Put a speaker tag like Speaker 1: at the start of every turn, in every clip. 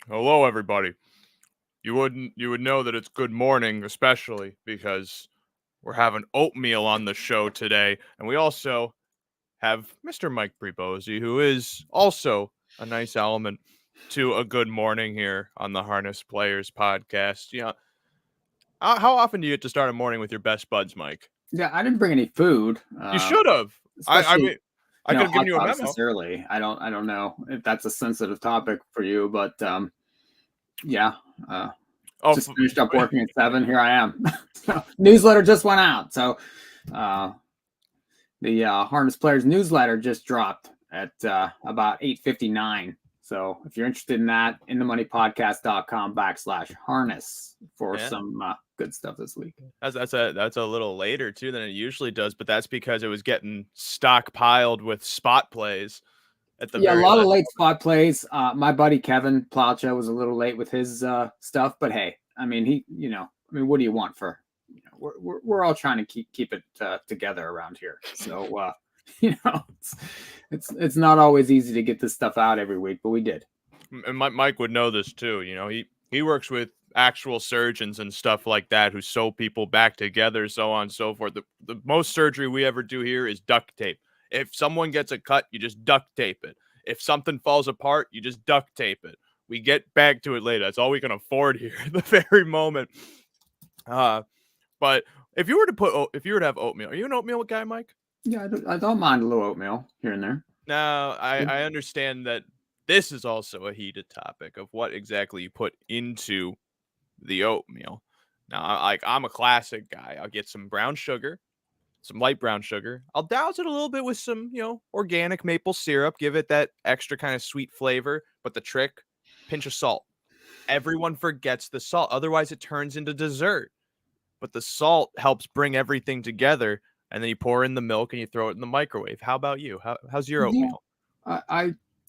Speaker 1: Hello, everybody. You would know that it's good morning, especially because we're having oatmeal on the show today, and we also have Mr. Mike Pribozie, who is also a nice element to a good morning here on the Harness Players podcast. How often do you get to start a morning with your best buds, Mike?
Speaker 2: Yeah, I didn't bring any food,
Speaker 1: You should have. I
Speaker 2: especially
Speaker 1: mean, I could have given
Speaker 2: hot
Speaker 1: you a
Speaker 2: dogs
Speaker 1: memo.
Speaker 2: this early. I don't know if that's a sensitive topic for you, but yeah, uh,
Speaker 1: Oh,
Speaker 2: just finished up working at 7. Here I am. Newsletter just went out, so uh, the Harness Players newsletter just dropped at about 8:59. So if you're interested in that, inthemoneypodcast.com/harness for
Speaker 1: yeah.
Speaker 2: some good stuff this week.
Speaker 1: That's a little later too than it usually does, but that's because it was getting stockpiled with spot plays at the
Speaker 2: Yeah, a
Speaker 1: very
Speaker 2: lot of
Speaker 1: last
Speaker 2: late
Speaker 1: moment.
Speaker 2: spot plays. My buddy Kevin Plowcha was a little late with his stuff, but hey, I mean, what do you want for? We're all trying to keep it together around here. So it's not always easy to get this stuff out every week, but we did.
Speaker 1: And Mike would know this too. He works with actual surgeons and stuff like that who sew people back together, so on and so forth. The most surgery we ever do here is duct tape. If someone gets a cut, you just duct tape it. If something falls apart, you just duct tape it. We get back to it later. That's all we can afford here at the very moment. But if you were to have oatmeal, are you an oatmeal guy, Mike?
Speaker 2: Yeah, I don't mind a little oatmeal here and there.
Speaker 1: Now, I understand that this is also a heated topic of what exactly you put into the oatmeal. Now, I'm a classic guy. I'll get some brown sugar, some light brown sugar. I'll douse it a little bit with some, organic maple syrup, give it that extra kind of sweet flavor. But the trick, pinch of salt. Everyone forgets the salt. Otherwise, it turns into dessert. But the salt helps bring everything together. And then you pour in the milk and you throw it in the microwave. How about you? How's your
Speaker 2: Yeah,
Speaker 1: oatmeal?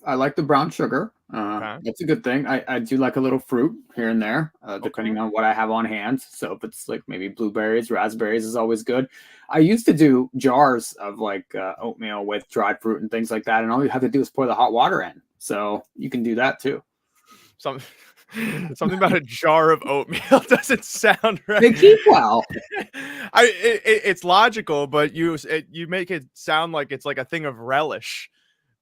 Speaker 2: I like the brown sugar.
Speaker 1: Okay.
Speaker 2: That's a good thing. I do like a little fruit here and there,
Speaker 1: Okay.
Speaker 2: depending on what I have on hand. So if it's like maybe blueberries, raspberries is always good. I used to do jars of like oatmeal with dried fruit and things like that, and all you have to do is pour the hot water in. So you can do that too.
Speaker 1: Some something about a jar of oatmeal doesn't sound right.
Speaker 2: They keep well.
Speaker 1: It's logical, but you make it sound like it's like a thing of relish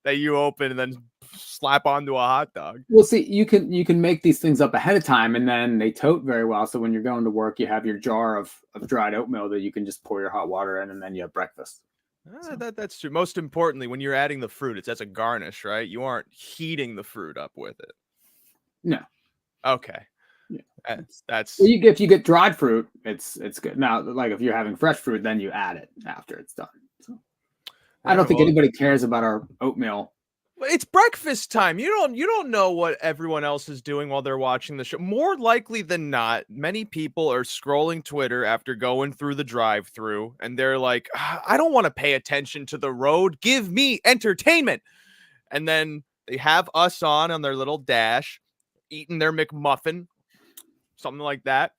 Speaker 1: that you open and then slap onto a hot dog.
Speaker 2: Well, see, you can make these things up ahead of time, and then they tote very well. So when you're going to work, you have your jar of dried oatmeal that you can just pour your hot water in, and then you have breakfast. So.
Speaker 1: That's true. Most importantly, when you're adding the fruit, it's as a garnish, right? You aren't heating the fruit up with it.
Speaker 2: No.
Speaker 1: Okay.
Speaker 2: Yeah.
Speaker 1: That's
Speaker 2: Well, if you get dried fruit, it's good. Now, like if you're having fresh fruit, then you add it after it's done. So I don't think anybody cares about our oatmeal.
Speaker 1: It's breakfast time. You don't know what everyone else is doing while they're watching the show. More likely than not, many people are scrolling Twitter after going through the drive-through and they're like, I don't want to pay attention to the road. Give me entertainment. And then they have us on their little dash, eating their McMuffin, something like that.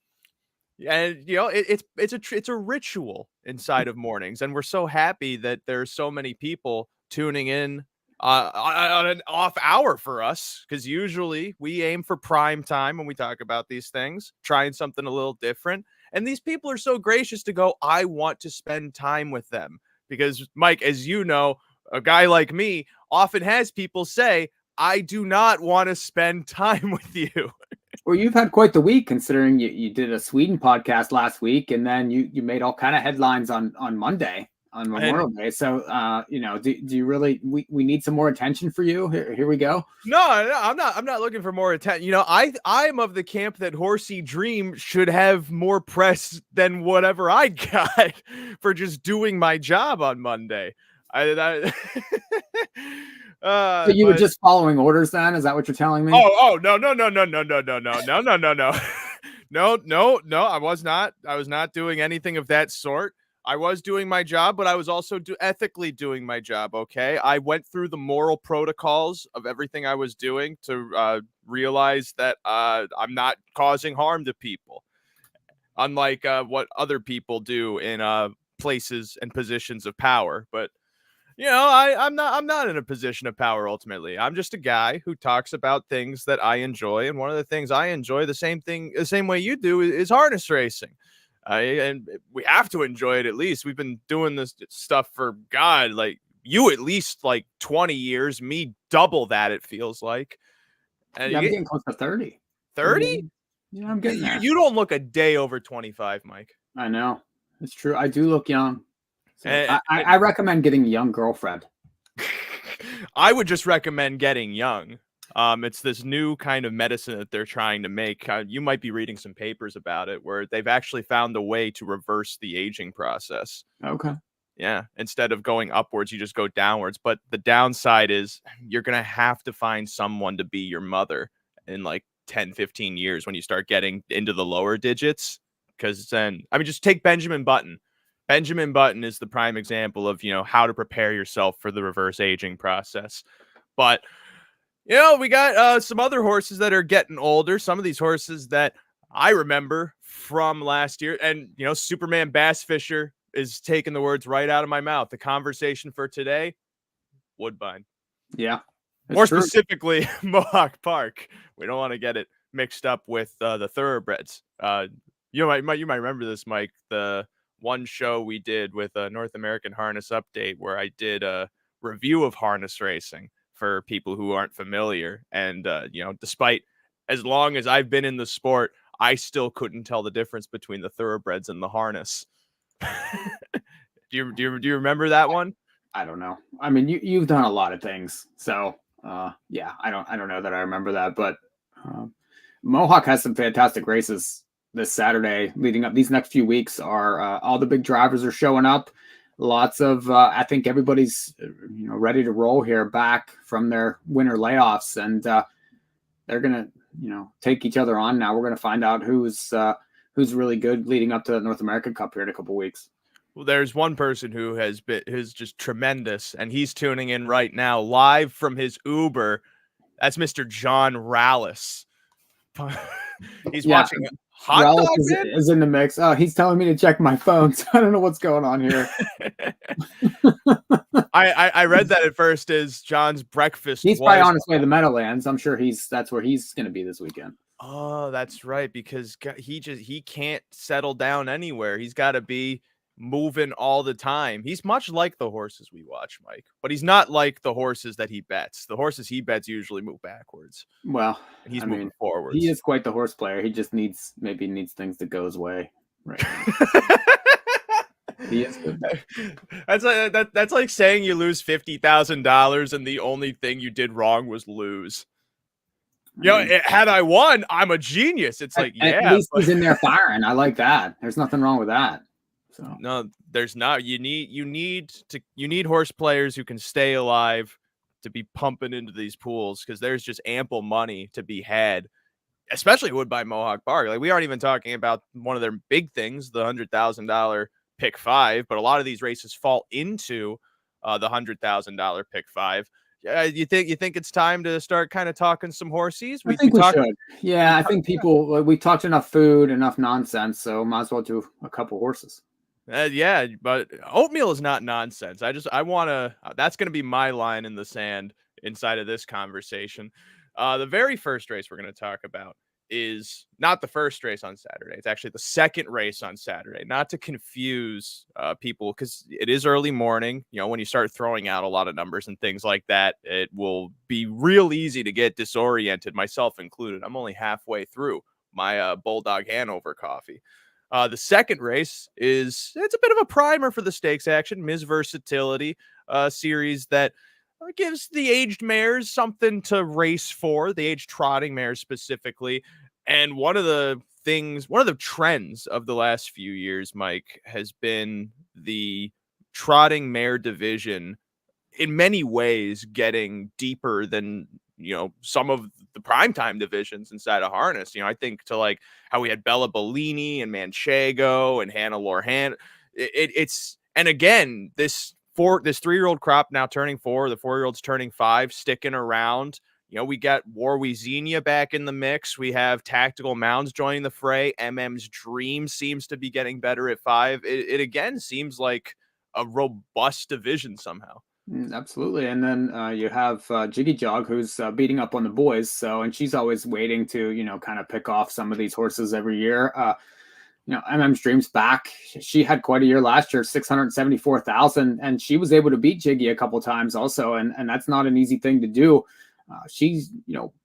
Speaker 1: And it's a ritual inside of mornings, and we're so happy that there's so many people tuning in on an off hour for us, because usually we aim for prime time when we talk about these things, trying something a little different. And these people are so gracious to go, I want to spend time with them. Because, Mike, as you know, a guy like me often has people say, I do not want to spend time with you.
Speaker 2: Well, you've had quite the week considering you did a Sweden podcast last week, and then you made all kind of headlines on Monday on Memorial Day. So, do you really we need some more attention for you? Here we go.
Speaker 1: No, I'm not looking for more attention. I'm of the camp that Horsey Dream should have more press than whatever I got for just doing my job on Monday.
Speaker 2: So you were just following orders then? Is that what you're telling me?
Speaker 1: Oh, no. No, I was not. I was not doing anything of that sort. I was doing my job, but I was also ethically doing my job, okay? I went through the moral protocols of everything I was doing to realize that I'm not causing harm to people, unlike what other people do in places and positions of power. But I'm not in a position of power ultimately. I'm just a guy who talks about things that I enjoy, and one of the things I enjoy, the same way you do, is harness racing. And we have to enjoy it at least. We've been doing this stuff for God, like you at least like 20 years, me double that it feels like. And
Speaker 2: Yeah,
Speaker 1: you
Speaker 2: I'm
Speaker 1: get
Speaker 2: getting close to 30.
Speaker 1: 30?
Speaker 2: Yeah, I'm getting there.
Speaker 1: You don't look a day over 25, Mike.
Speaker 2: I know. It's true. I do look young. So
Speaker 1: And,
Speaker 2: I recommend getting a young girlfriend.
Speaker 1: I would just recommend getting young. It's this new kind of medicine that they're trying to make. You might be reading some papers about it where they've actually found a way to reverse the aging process.
Speaker 2: Okay.
Speaker 1: Yeah. Instead of going upwards, you just go downwards. But the downside is you're going to have to find someone to be your mother in like 10, 15 years when you start getting into the lower digits. Because then, I mean, just take Benjamin Button. Benjamin Button is the prime example of, how to prepare yourself for the reverse aging process. But, we got some other horses that are getting older. Some of these horses that I remember from last year. And, Superman Bass Fisher is taking the words right out of my mouth. The conversation for today, Woodbine.
Speaker 2: Yeah.
Speaker 1: More
Speaker 2: True.
Speaker 1: specifically, Mohawk Park. We don't want to get it mixed up with the thoroughbreds. You might remember this, Mike. The one show we did with a North American Harness Update, where I did a review of harness racing for people who aren't familiar. And despite as long as I've been in the sport, I still couldn't tell the difference between the thoroughbreds and the harness. Do you remember that one?
Speaker 2: I don't know. I mean, you've done a lot of things, so yeah, I don't know that I remember that, but Mohawk has some fantastic races this Saturday leading up. These next few weeks are all the big drivers are showing up. Lots of I think everybody's ready to roll here back from their winter layoffs, and they're gonna take each other on now. We're gonna find out who's really good leading up to the North American Cup here in a couple weeks.
Speaker 1: Well, there's one person who's just tremendous, and he's tuning in right now live from his Uber. That's Mr. John Rallis. He's watching Hot
Speaker 2: Rallis
Speaker 1: Dog
Speaker 2: is in the mix. Oh, he's telling me to check my phone, so I don't know what's going on here.
Speaker 1: I read that at first as John's breakfast.
Speaker 2: He's probably on his way to the Meadowlands. I'm sure that's where he's going to be this weekend.
Speaker 1: Oh, that's right, because he can't settle down anywhere. He's got to be moving all the time. He's much like the horses we watch, Mike, but he's not like the horses that he bets. The horses he bets usually move backwards.
Speaker 2: Well,
Speaker 1: and he's moving forwards.
Speaker 2: He is quite the horse player. He just needs things to go his way right now. He is good.
Speaker 1: That's like saying you lose $50,000 and the only thing you did wrong was lose. Had I won, I'm a genius. It's like,
Speaker 2: at least he's in there firing. I like that. There's nothing wrong with that. So
Speaker 1: no, there's not. You need horse players who can stay alive to be pumping into these pools, because there's just ample money to be had, especially Woodbine Mohawk Park. Like, we aren't even talking about one of their big things, the $100,000 pick 5, but a lot of these races fall into the $100,000 pick 5. You think it's time to start kind of talking some horsies?
Speaker 2: I think we should. Yeah, I think we talked enough food, enough nonsense, so might as well do a couple horses.
Speaker 1: Yeah, but oatmeal is not nonsense. That's going to be my line in the sand inside of this conversation. The very first race we're going to talk about is not the first race on Saturday. It's actually the second race on Saturday. Not to confuse people, because it is early morning. When you start throwing out a lot of numbers and things like that, it will be real easy to get disoriented, myself included. I'm only halfway through my Bulldog Hanover coffee. The second race it's a bit of a primer for the stakes action. Miss Versatility, series that gives the aged mares something to race for, the aged trotting mares specifically. And one of the trends of the last few years, Mike, has been the trotting mare division in many ways getting deeper than some of the primetime divisions inside of harness. I think to like how we had Bella Bellini and Manchego and Hannah Lorhan. It's and again, this 3-year-old crop now turning 4, the 4-year-olds turning 5, sticking around. We got Warwi Xenia back in the mix. We have Tactical Mounds joining the fray. MM's Dream seems to be getting better at 5. It again seems like a robust division somehow.
Speaker 2: Absolutely. And then you have Jiggy Jog, who's beating up on the boys. So, and she's always waiting to, kind of pick off some of these horses every year. MM's Dream's back. She had quite a year last year, 674,000, and she was able to beat Jiggy a couple times also. And that's not an easy thing to do. She's,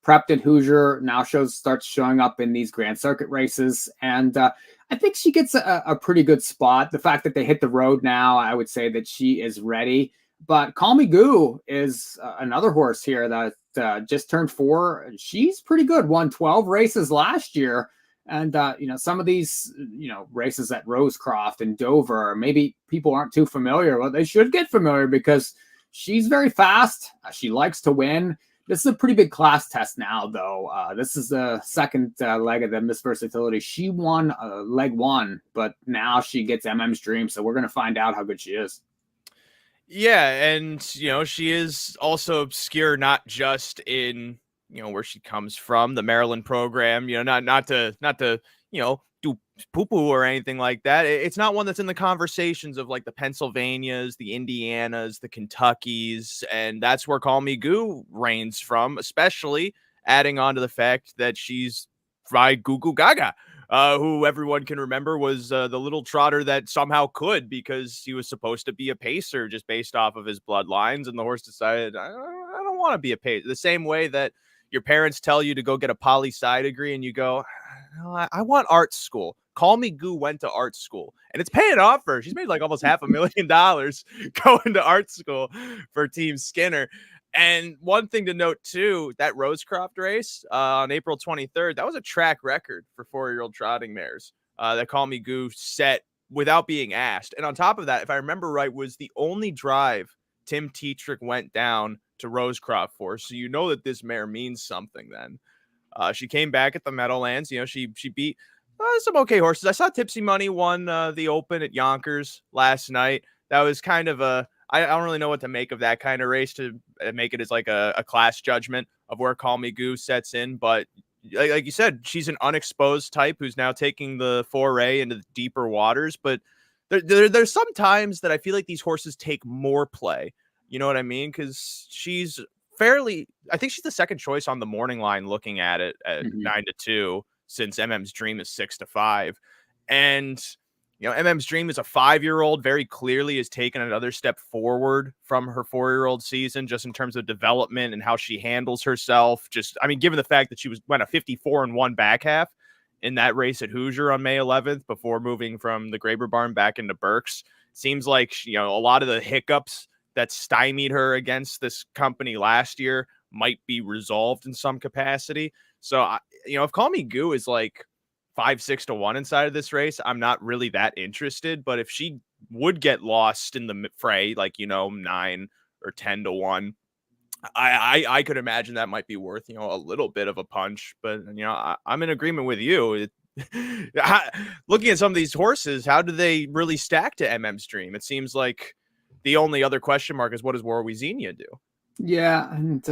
Speaker 2: prepped at Hoosier, now starts showing up in these Grand Circuit races. And I think she gets a pretty good spot. The fact that they hit the road now, I would say that she is ready. But Call Me Goo is another horse here that just turned 4. She's pretty good. Won 12 races last year. And, some of these, races at Rosecroft and Dover, maybe people aren't too familiar. Well, they should get familiar because she's very fast. She likes to win. This is a pretty big class test now, though. This is the second leg of the Miss Versatility. She won leg 1, but now she gets MM's Dream. So we're going to find out how good she is.
Speaker 1: Yeah, and she is also obscure, not just in where she comes from, the Maryland program. Not to do poo-poo or anything like that. It's not one that's in the conversations of like the Pennsylvanias, the Indianas, the Kentuckys, and that's where Call Me Goo reigns from. Especially adding on to the fact that she's by Goo Goo Gaga. Who everyone can remember was the little trotter that somehow could, because he was supposed to be a pacer just based off of his bloodlines. And the horse decided, I don't want to be a pacer. The same way that your parents tell you to go get a poli-sci degree and you go, no, I want art school. Call Me Goo went to art school and it's paying off for her. She's made like almost $500,000 going to art school for Team Skinner. And one thing to note, too, that Rosecroft race on April 23rd, that was a track record for 4-year-old trotting mares that Call Me Goo set without being asked. And on top of that, if I remember right, was the only drive Tim Tetrick went down to Rosecroft for. So you know that this mare means something then. She came back at the Meadowlands. She beat some okay horses. I saw Tipsy Money won the Open at Yonkers last night. That was kind of I don't really know what to make of that kind of race to make it as like a class judgment of where Call Me Goo sets in. But like you said, she's an unexposed type who's now taking the foray into the deeper waters. But there's some times that I feel like these horses take more play. You know what I mean? Because she's I think she's the second choice on the morning line looking at it at 9-2, since MM's Dream is 6-5. And MM's Dream is a 5-year-old, very clearly has taken another step forward from her 4-year-old season, just in terms of development and how she handles herself. Given the fact that she went a 54-1 back half in that race at Hoosier on May 11th before moving from the Graber barn back into Berks, seems like, a lot of the hiccups that stymied her against this company last year might be resolved in some capacity. So, if Call Me Goo is like 5-6-1 inside of this race, I'm not really that interested. But if she would get lost in the fray, like 9 or 10-1, I could imagine that might be worth a little bit of a punch. But I'm in agreement with you. Looking at some of these horses, how do they really stack to MM's Dream? It seems like the only other question mark is, what does Warwick do?
Speaker 2: Yeah, and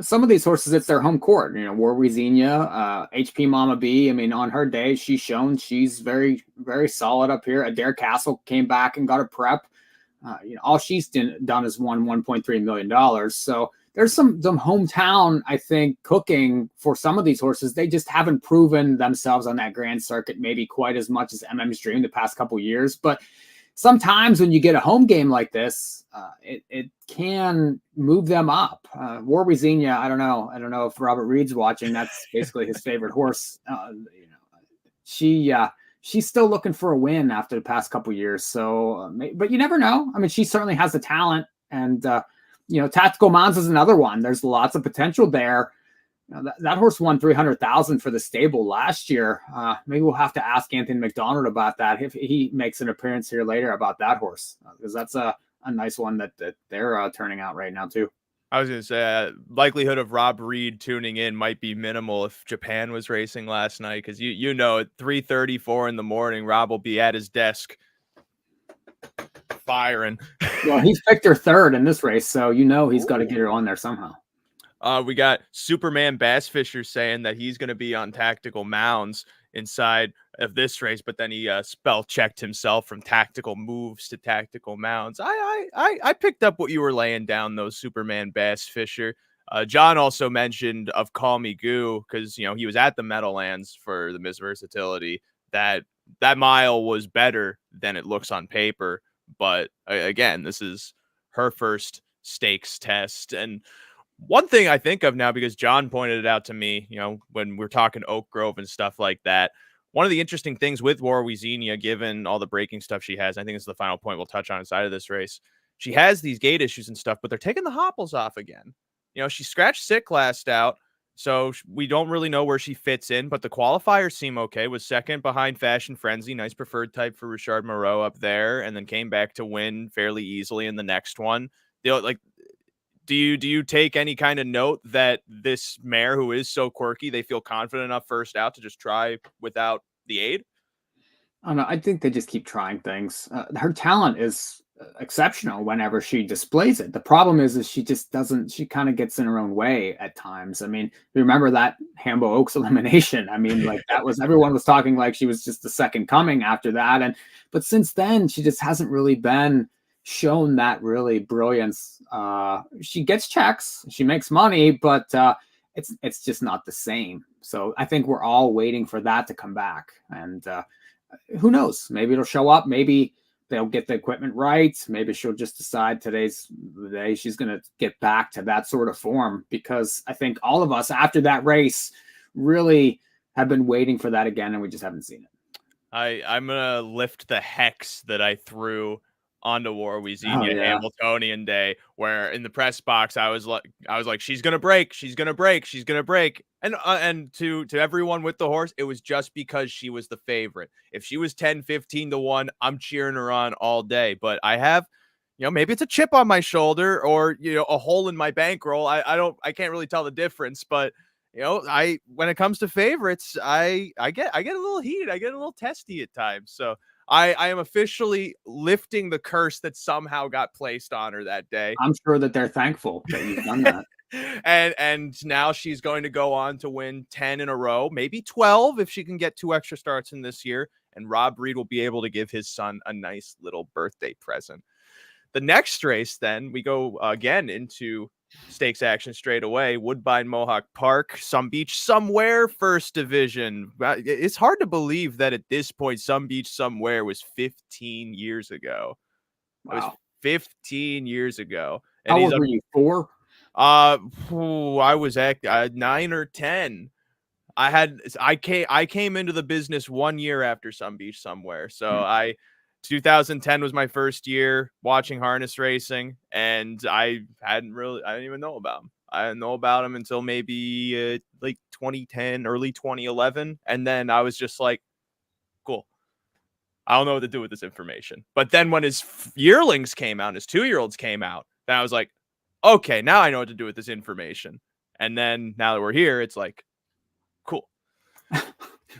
Speaker 2: some of these horses, it's their home court. Warwick, HP Mama B. On her day, she's shown she's very, very solid up here. Adair Castle came back and got a prep. All she's done is won $1.3 million. So there's some hometown, I think, cooking for some of these horses. They just haven't proven themselves on that Grand Circuit maybe quite as much as MM's Dream the past couple years, but sometimes when you get a home game like this, it can move them up. Warwick, I don't know. I don't know if Robert Reed's watching. That's basically his favorite horse. She's still looking for a win after the past couple years. So, but you never know. She certainly has the talent, and Tactical Mons is another one. There's lots of potential there. That horse won $300,000 for the stable last year. Maybe we'll have to ask Anthony McDonald about that if he makes an appearance here later about that horse, because that's a nice one that they're turning out right now too.
Speaker 1: I was going to say, likelihood of Rob Reed tuning in might be minimal if Japan was racing last night, because at 3:34 in the morning, Rob will be at his desk firing.
Speaker 2: Well, he's picked her third in this race, so he's got to get her on there somehow.
Speaker 1: We got Superman Bass Fisher saying that he's going to be on Tactical Mounds inside of this race, but then he spell checked himself from tactical moves to tactical mounts. I picked up what you were laying down, those Superman Bass Fisher. John also mentioned of Call Me Goo because he was at the Meadowlands for the Miss Versatility. That mile was better than it looks on paper, but again, this is her first stakes test. And one thing I think of now, because John pointed it out to me, when we're talking Oak Grove and stuff like that, one of the interesting things with Warwiezenia, given all the braking stuff she has, I think it's the final point we'll touch on inside of this race. She has these gate issues and stuff, but they're taking the hopples off again. She scratched sick last out, so we don't really know where she fits in, but the qualifiers seem okay. Was second behind Fashion Frenzy, nice preferred type for Richard Moreau up there, and then came back to win fairly easily in the next one. Do you take any kind of note that this mare, who is so quirky, they feel confident enough first out to just try without the aid?
Speaker 2: I don't know. I think they just keep trying things. Her talent is exceptional whenever she displays it. The problem is she just doesn't. She kind of gets in her own way at times. I mean, remember that Hambo Oaks elimination? I mean, like that was everyone was talking like she was just the second coming after that, but since then she just hasn't really been shown that really brilliance. She gets checks, she makes money, but it's just not the same. So I think we're all waiting for that to come back, and who knows? Maybe it'll show up. Maybe they'll get the equipment right. Maybe she'll just decide today's the day she's going to get back to that sort of form, because I think all of us after that race really have been waiting for that again, and we just haven't seen it.
Speaker 1: I'm gonna lift the hex that I threw onto Warwiezenia Hamiltonian Day, where in the press box I was like, she's gonna break, and to everyone with the horse, it was just because she was the favorite. If she was 10-15 to 1, I'm cheering her on all day. But I have, maybe it's a chip on my shoulder or a hole in my bankroll. I can't really tell the difference, but when it comes to favorites, I get a little heated, I get a little testy at times. So I am officially lifting the curse that somehow got placed on her that day.
Speaker 2: I'm sure that they're thankful that you've done that.
Speaker 1: and now she's going to go on to win 10 in a row, maybe 12 if she can get 2 extra starts in this year. And Rob Reed will be able to give his son a nice little birthday present. The next race, then, we go again into stakes action straight away. Woodbine Mohawk Park, Somebeachsomewhere first division. It's hard to believe that at this point Somebeachsomewhere was 15 years ago.
Speaker 2: Wow.
Speaker 1: It was 15 years ago. And
Speaker 2: how old were you? 4?
Speaker 1: I was at 9 or 10. I came into the business 1 year after Somebeachsomewhere. So 2010 was my first year watching harness racing, and I didn't even know about him. I didn't know about him until maybe like 2010, early 2011. And then I was just like, cool. I don't know what to do with this information. But then when his yearlings came out, his 2-year-olds came out, then I was like, okay, now I know what to do with this information. And then now that we're here, it's like, cool.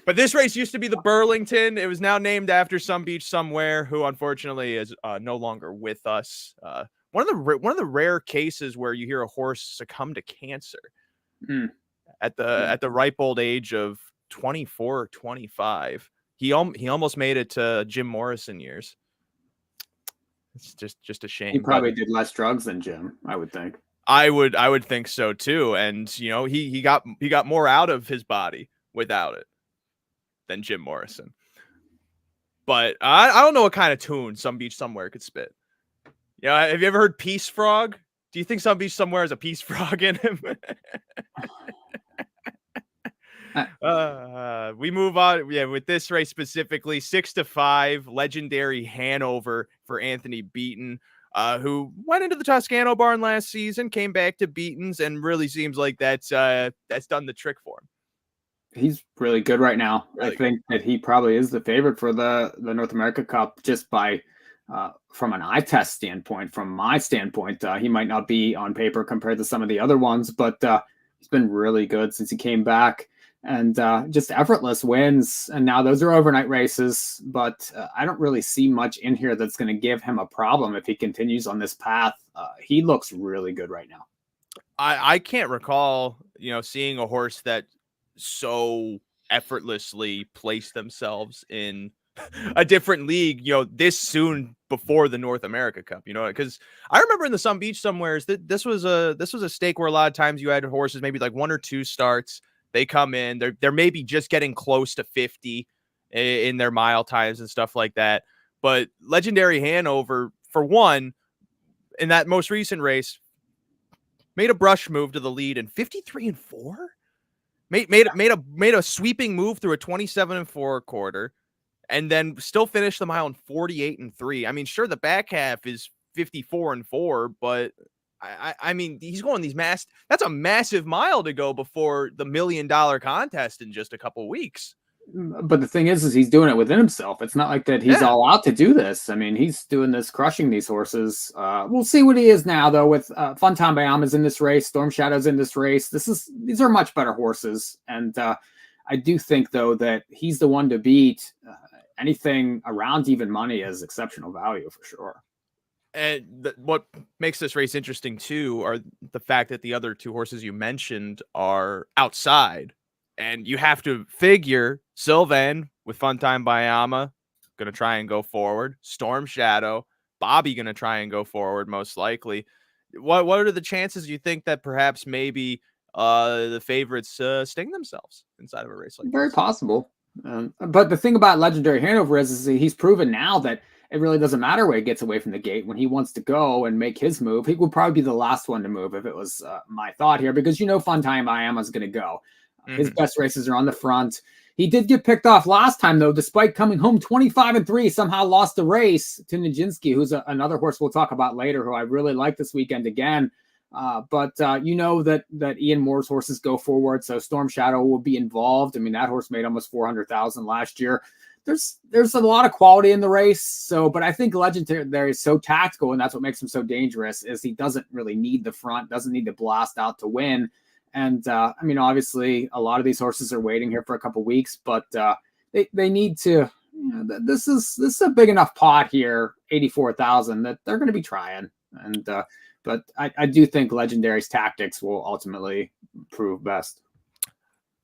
Speaker 1: But this race used to be the Burlington. It was now named after Somebeachsomewhere, who unfortunately is no longer with us. One of the rare cases where you hear a horse succumb to cancer at the ripe old age of 24 or 25. He almost made it to Jim Morrison years. It's just a shame.
Speaker 2: He probably did less drugs than Jim, I would think.
Speaker 1: I would think so too. And he got more out of his body without it than Jim Morrison. But I don't know what kind of tune Somebeachsomewhere could spit. Have you ever heard Peace Frog? Do you think Somebeachsomewhere has a peace frog in him? We move on. With this race specifically, 6-5, legendary Hanover for Anthony Beaton, who went into the Toscano barn last season, came back to Beaton's, and really seems like that's done the trick for him.
Speaker 2: He's really good right now. Really I think that he probably is the favorite for the North America Cup just by from an eye test standpoint. From my standpoint, he might not be on paper compared to some of the other ones, but he's been really good since he came back, and just effortless wins. And now those are overnight races, but I don't really see much in here that's going to give him a problem if he continues on this path. He looks really good right now.
Speaker 1: I can't recall, seeing a horse that so effortlessly place themselves in a different league, this soon before the North America Cup, because I remember in the Some Beach Somewheres that this was a stake where a lot of times you had horses, maybe like 1 or 2 starts. They come in, they're maybe just getting close to 50 in their mile times and stuff like that. But Legendary Hanover, for one, in that most recent race, made a brush move to the lead in 53-4. Made a sweeping move through a 27-4 quarter, and then still finished the mile in 48-3. I mean, sure, the back half is 54-4, but I mean, he's going that's a massive mile to go before the $1 million contest in just a couple weeks.
Speaker 2: But the thing is he's doing it within himself. It's not like that he's all out to do this. I mean, he's doing this, crushing these horses. We'll see what he is now, though, with Funtime Bayama's in this race, Storm Shadow's in this race. These are much better horses. And I do think, though, that he's the one to beat. Anything around even money is exceptional value for sure.
Speaker 1: And what makes this race interesting, too, are the fact that the other 2 horses you mentioned are outside. And you have to figure Sylvan with Funtime Bayama going to try and go forward. Storm Shadow, Bobby going to try and go forward, most likely. What are the chances you think that perhaps maybe the favorites sting themselves inside of a race like this?
Speaker 2: Very possible. But the thing about Legendary Hanover is he's proven now that it really doesn't matter where he gets away from the gate. When he wants to go and make his move, he would probably be the last one to move if it was my thought here, because Funtime Bayama is going to go. His best races are on the front. He did get picked off last time, though, despite coming home 25-3, somehow lost the race to Nijinsky, who's another horse we'll talk about later, who I really like this weekend again. But that Ian Moore's horses go forward, so Storm Shadow will be involved. I mean, that horse made almost $400,000 last year. There's a lot of quality in the race. But I think Legendary is so tactical, and that's what makes him so dangerous, is he doesn't really need the front, doesn't need to blast out to win. And I mean, obviously, a lot of these horses are waiting here for a couple weeks, but they need to. This is a big enough pot here, 84,000, that they're going to be trying. And but I do think Legendary's tactics will ultimately prove best.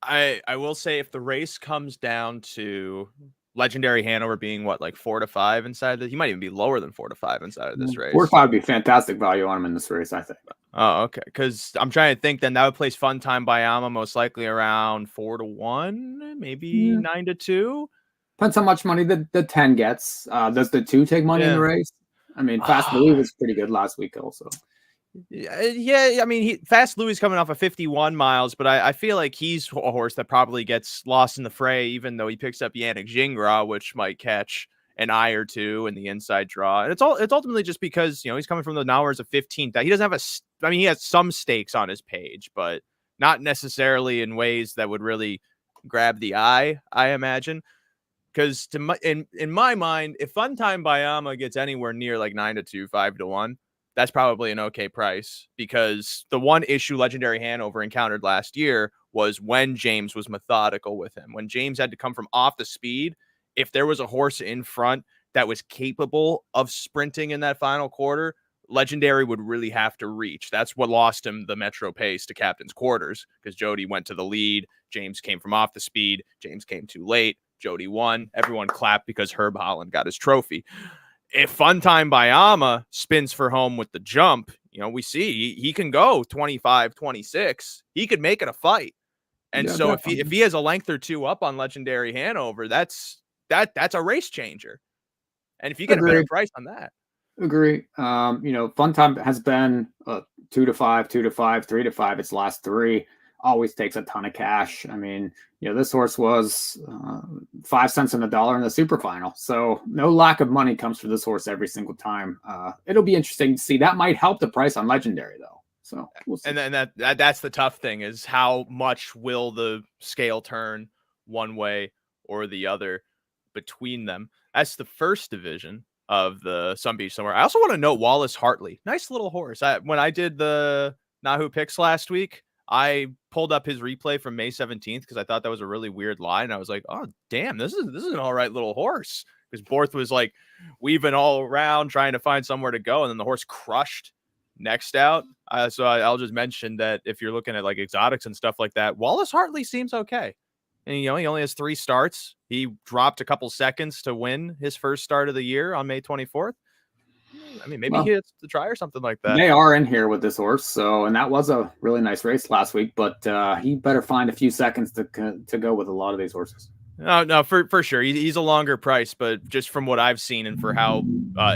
Speaker 1: I will say, if the race comes down to Legendary Hanover being like 4 to 5 inside he might even be lower than 4 to 5 inside of this race.
Speaker 2: 4 to 5 would be fantastic value on him in this race, I think.
Speaker 1: Oh, okay. Because I'm trying to think, then that would place Funtime Bayama most likely around 4 to 1, maybe 9 to 2.
Speaker 2: Depends how much money the 10 gets. Does the 2 take money in the race? I mean, Fast Louis was pretty good last week also.
Speaker 1: Yeah, I mean, Fast Louis coming off of 51 miles, but I feel like he's a horse that probably gets lost in the fray, even though he picks up Yannick Gingras, which might catch an eye or 2 in the inside draw. And it's ultimately just because, he's coming from the hours of 15th. He doesn't have he has some stakes on his page, but not necessarily in ways that would really grab the eye, I imagine. Because in my mind, if Funtime Bayama gets anywhere near like 9 to 2, 5 to 1, that's probably an okay price, because the one issue Legendary Hanover encountered last year was when James was methodical with him. When James had to come from off the speed, if there was a horse in front that was capable of sprinting in that final quarter, Legendary would really have to reach. That's what lost him the Metro Pace to Captain's Quarters, because Jody went to the lead. James came from off the speed. James came too late. Jody won. Everyone clapped because Herb Holland got his trophy. If Funtime Bayama spins for home with the jump, we see he can go 25, 26. He could make it a fight. And so if he has a length or 2 up on Legendary Hanover, that's a race changer. And if you get a better price on that.
Speaker 2: Agree. Funtime has been 2 to 5, 2 to 5, 3 to 5. Its last 3 always takes a ton of cash. I mean, this horse was 5 cents on the dollar in the super final. So no lack of money comes for this horse every single time. It'll be interesting to see. That might help the price on Legendary, though. So we'll see.
Speaker 1: And then that's the tough thing, is how much will the scale turn one way or the other between them. That's the first division of the Some Beach Somewhere. I also want to note Wallace Hartley. Nice little horse. When I did the Nahu picks last week, I pulled up his replay from May 17th because I thought that was a really weird line. I was like, oh, damn, this is an all right little horse. Because Borth was like weaving all around trying to find somewhere to go. And then the horse crushed next out. So I'll just mention that if you're looking at like exotics and stuff like that, Wallace Hartley seems okay. And, he only has 3 starts. He dropped a couple seconds to win his first start of the year on May 24th. I mean, maybe he hits the try or something like that.
Speaker 2: They are in here with this horse, and that was a really nice race last week. But he better find a few seconds to go with a lot of these horses.
Speaker 1: No, for sure. He's a longer price, but just from what I've seen and for how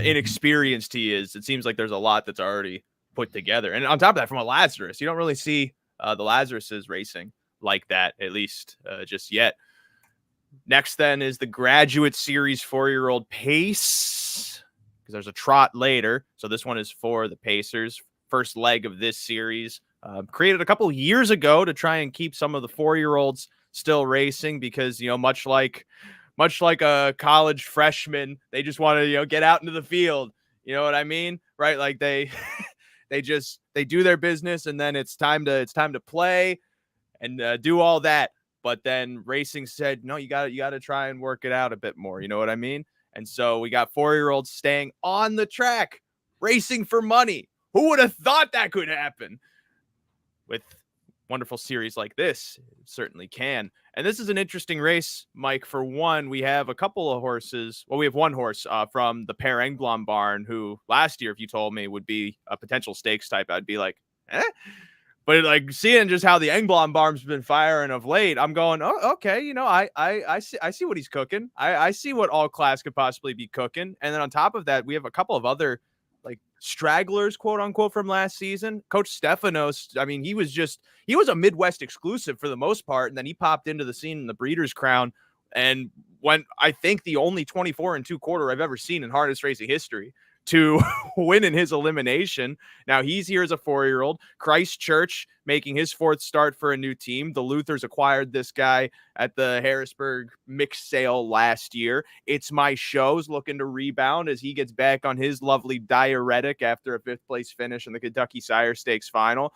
Speaker 1: inexperienced he is, it seems like there's a lot that's already put together. And on top of that, from a Lazarus, you don't really see the Lazaruses racing like that, at least just yet. Next, then, is the Graduate Series 4-year-old Pace, because there's a trot later. So this one is for the Pacers. First leg of this series. Created a couple years ago to try and keep some of the 4-year-olds still racing because, much like a college freshman, they just want to, get out into the field. You know what I mean? Right? Like they do their business and then it's time to play and do all that. But then racing said, no, you got to try and work it out a bit more. You know what I mean? And so we got 4-year-olds staying on the track, racing for money. Who would have thought that could happen? With wonderful series like this, it certainly can. And this is an interesting race, Mike. For one, we have a couple of horses. Well, we have one horse from the Per Engblom barn, who last year, if you told me would be a potential stakes type, I'd be like, eh? But like seeing just how the Engblom barn's been firing of late, I'm going, oh, okay. I see what he's cooking. I see what All Class could possibly be cooking. And then on top of that, we have a couple of other like stragglers, quote unquote, from last season. Coach Stefanos, I mean, he was a Midwest exclusive for the most part. And then he popped into the scene in the Breeders' Crown and went, I think, the only 24 2/4 I've ever seen in harness racing history to win in his elimination. Now he's here as a 4-year-old. Christchurch making his 4th start for a new team. The Luthers acquired this guy at the Harrisburg mixed sale last year. It's My Show's looking to rebound as he gets back on his lovely diuretic after a 5th place finish in the Kentucky Sire Stakes final.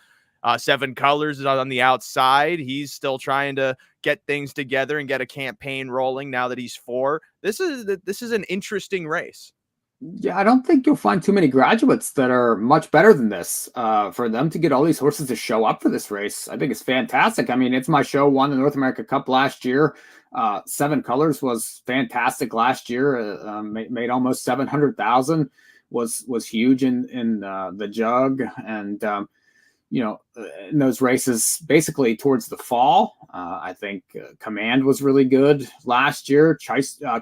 Speaker 1: 7 Colors is on the outside. He's still trying to get things together and get a campaign rolling now that he's 4. This is an interesting race.
Speaker 2: Yeah, I don't think you'll find too many graduates that are much better than this. For them to get all these horses to show up for this race, I think it's fantastic. I mean, It's My Show won the North America Cup last year. 7 Colors was fantastic last year. Made almost 700,000. Was huge in the jug and. In those races, basically towards the fall, I think Command was really good last year.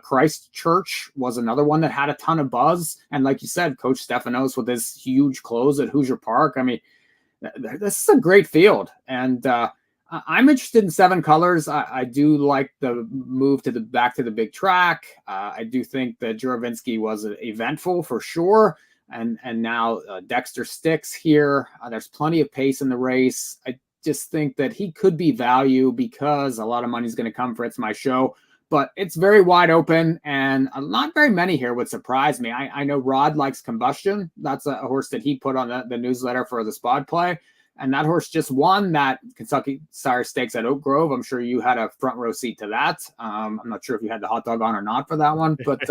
Speaker 2: Christchurch was another one that had a ton of buzz. And like you said, Coach Stefanos with his huge close at Hoosier Park. I mean, this is a great field. And I'm interested in 7 Colors. I do like the move back to the big track. I do think that Juravinsky was eventful for sure. And now Dexter Sticks here. There's plenty of pace in the race. I just think that he could be value because a lot of money is going to come for It's My Show. But it's very wide open, and not very many here would surprise me. I know Rod likes Combustion. That's a horse that he put on the newsletter for the spot play. And that horse just won that Kentucky Sire Stakes at Oak Grove. I'm sure you had a front row seat to that. I'm not sure if you had the hot dog on or not for that one, but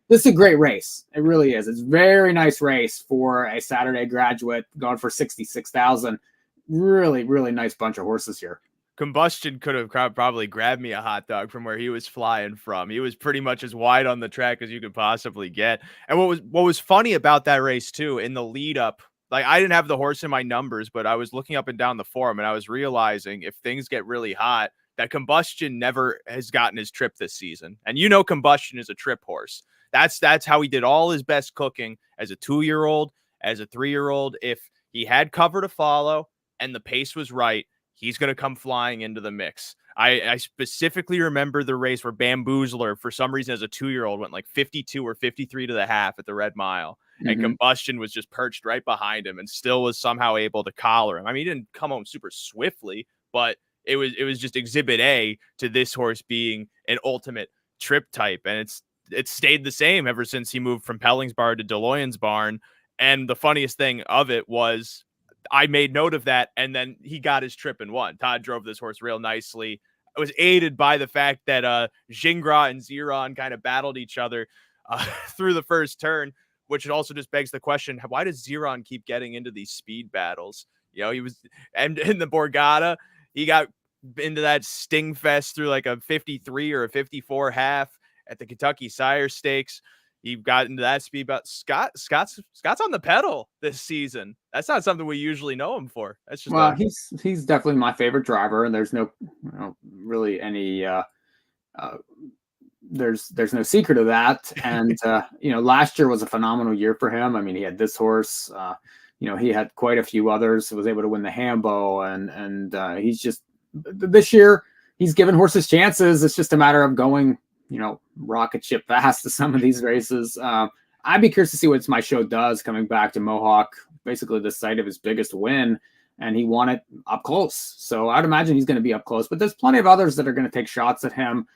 Speaker 2: this is a great race. It really is. It's a very nice race for a Saturday graduate going for 66,000. Really, really nice bunch of horses here.
Speaker 1: Combustion could have probably grabbed me a hot dog from where he was flying from. He was pretty much as wide on the track as you could possibly get. And what was funny about that race too, in the lead up, like I didn't have the horse in my numbers, but I was looking up and down the forum and I was realizing if things get really hot, that Combustion never has gotten his trip this season. And Combustion is a trip horse. That's how he did all his best cooking as a 2-year-old, as a 3-year-old. If he had cover to follow and the pace was right, he's going to come flying into the mix. I specifically remember the race where Bamboozler, for some reason, as a 2-year-old, went like 52 or 53 to the half at the Red Mile. Mm-hmm. And Combustion was just perched right behind him and still was somehow able to collar him. I mean, he didn't come home super swiftly, but it was just exhibit A to this horse being an ultimate trip type. And it's stayed the same ever since he moved from Pelling's barn to DeLoyin's barn. And the funniest thing of it was I made note of that, and then he got his trip and won. Todd drove this horse real nicely. It was aided by the fact that Gingras and Zeron kind of battled each other through the first turn, which also just begs the question, why does Zeron keep getting into these speed battles? He was, and in the Borgata, he got into that sting fest through like a 53 or a 54 half at the Kentucky Sire Stakes. You've got into that speed, but Scott's on the pedal this season. That's not something we usually know him for. That's just
Speaker 2: Well, he's definitely my favorite driver, and there's no really any there's no secret of that. And last year was a phenomenal year for him. I mean, he had this horse. He had quite a few others. Was able to win the Hambo, and he's just this year he's given horses chances. It's just a matter of going, rocket ship fast to some of these races. I'd be curious to see what It's My Show does coming back to Mohawk, basically the site of his biggest win, and he won it up close. So I'd imagine he's going to be up close, but there's plenty of others that are going to take shots at him.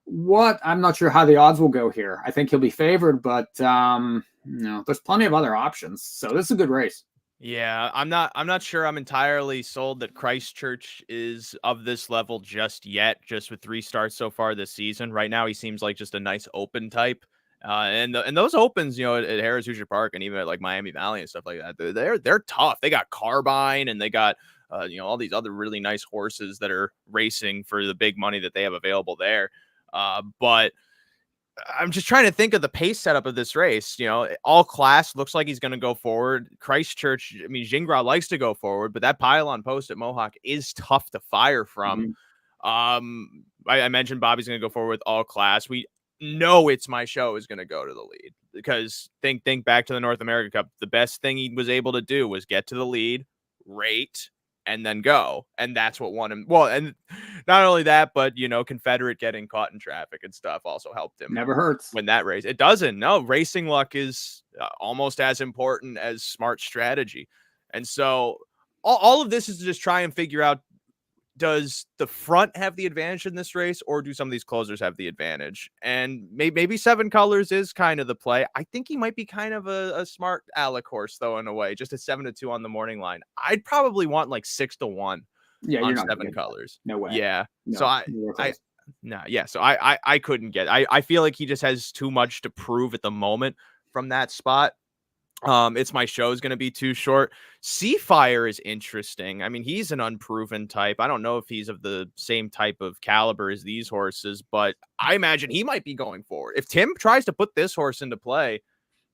Speaker 2: I'm not sure how the odds will go here. I think he'll be favored, but there's plenty of other options. So this is a good race.
Speaker 1: Yeah, I'm not sure I'm entirely sold that Christchurch is of this level just yet, just with 3 starts so far this season. Right now, he seems like just a nice open type. And those opens, at Harris Hoosier Park and even at like Miami Valley and stuff like that, they're tough. They got Carbine and they got all these other really nice horses that are racing for the big money that they have available there. But I'm just trying to think of the pace setup of this race. All Class looks like he's going to go forward. Christchurch, I mean, Gingras likes to go forward, but that pylon post at Mohawk is tough to fire from. Mm-hmm. I mentioned Bobby's going to go forward with All Class. We know It's My Show is going to go to the lead because think back to the North America Cup. The best thing he was able to do was get to the lead, rate, and then go. And that's what won him. Well, and not only that, but, Confederate getting caught in traffic and stuff also helped him.
Speaker 2: Never hurts.
Speaker 1: Win that race. It doesn't. No, racing luck is almost as important as smart strategy. And so all of this is to just try and figure out, does the front have the advantage in this race, or do some of these closers have the advantage? And maybe 7 Colors is kind of the play. I think he might be kind of a smart Alec horse, though, in a way, just a 7-2 on the morning line. I'd probably want like 6-1 on 7 Colors.
Speaker 2: No way.
Speaker 1: Yeah. No, so I couldn't get, I feel like he just has too much to prove at the moment from that spot. It's My Show is going to be too short. Seafire is interesting. I mean, he's an unproven type. I don't know if he's of the same type of caliber as these horses, but I imagine he might be going forward. If Tim tries to put this horse into play,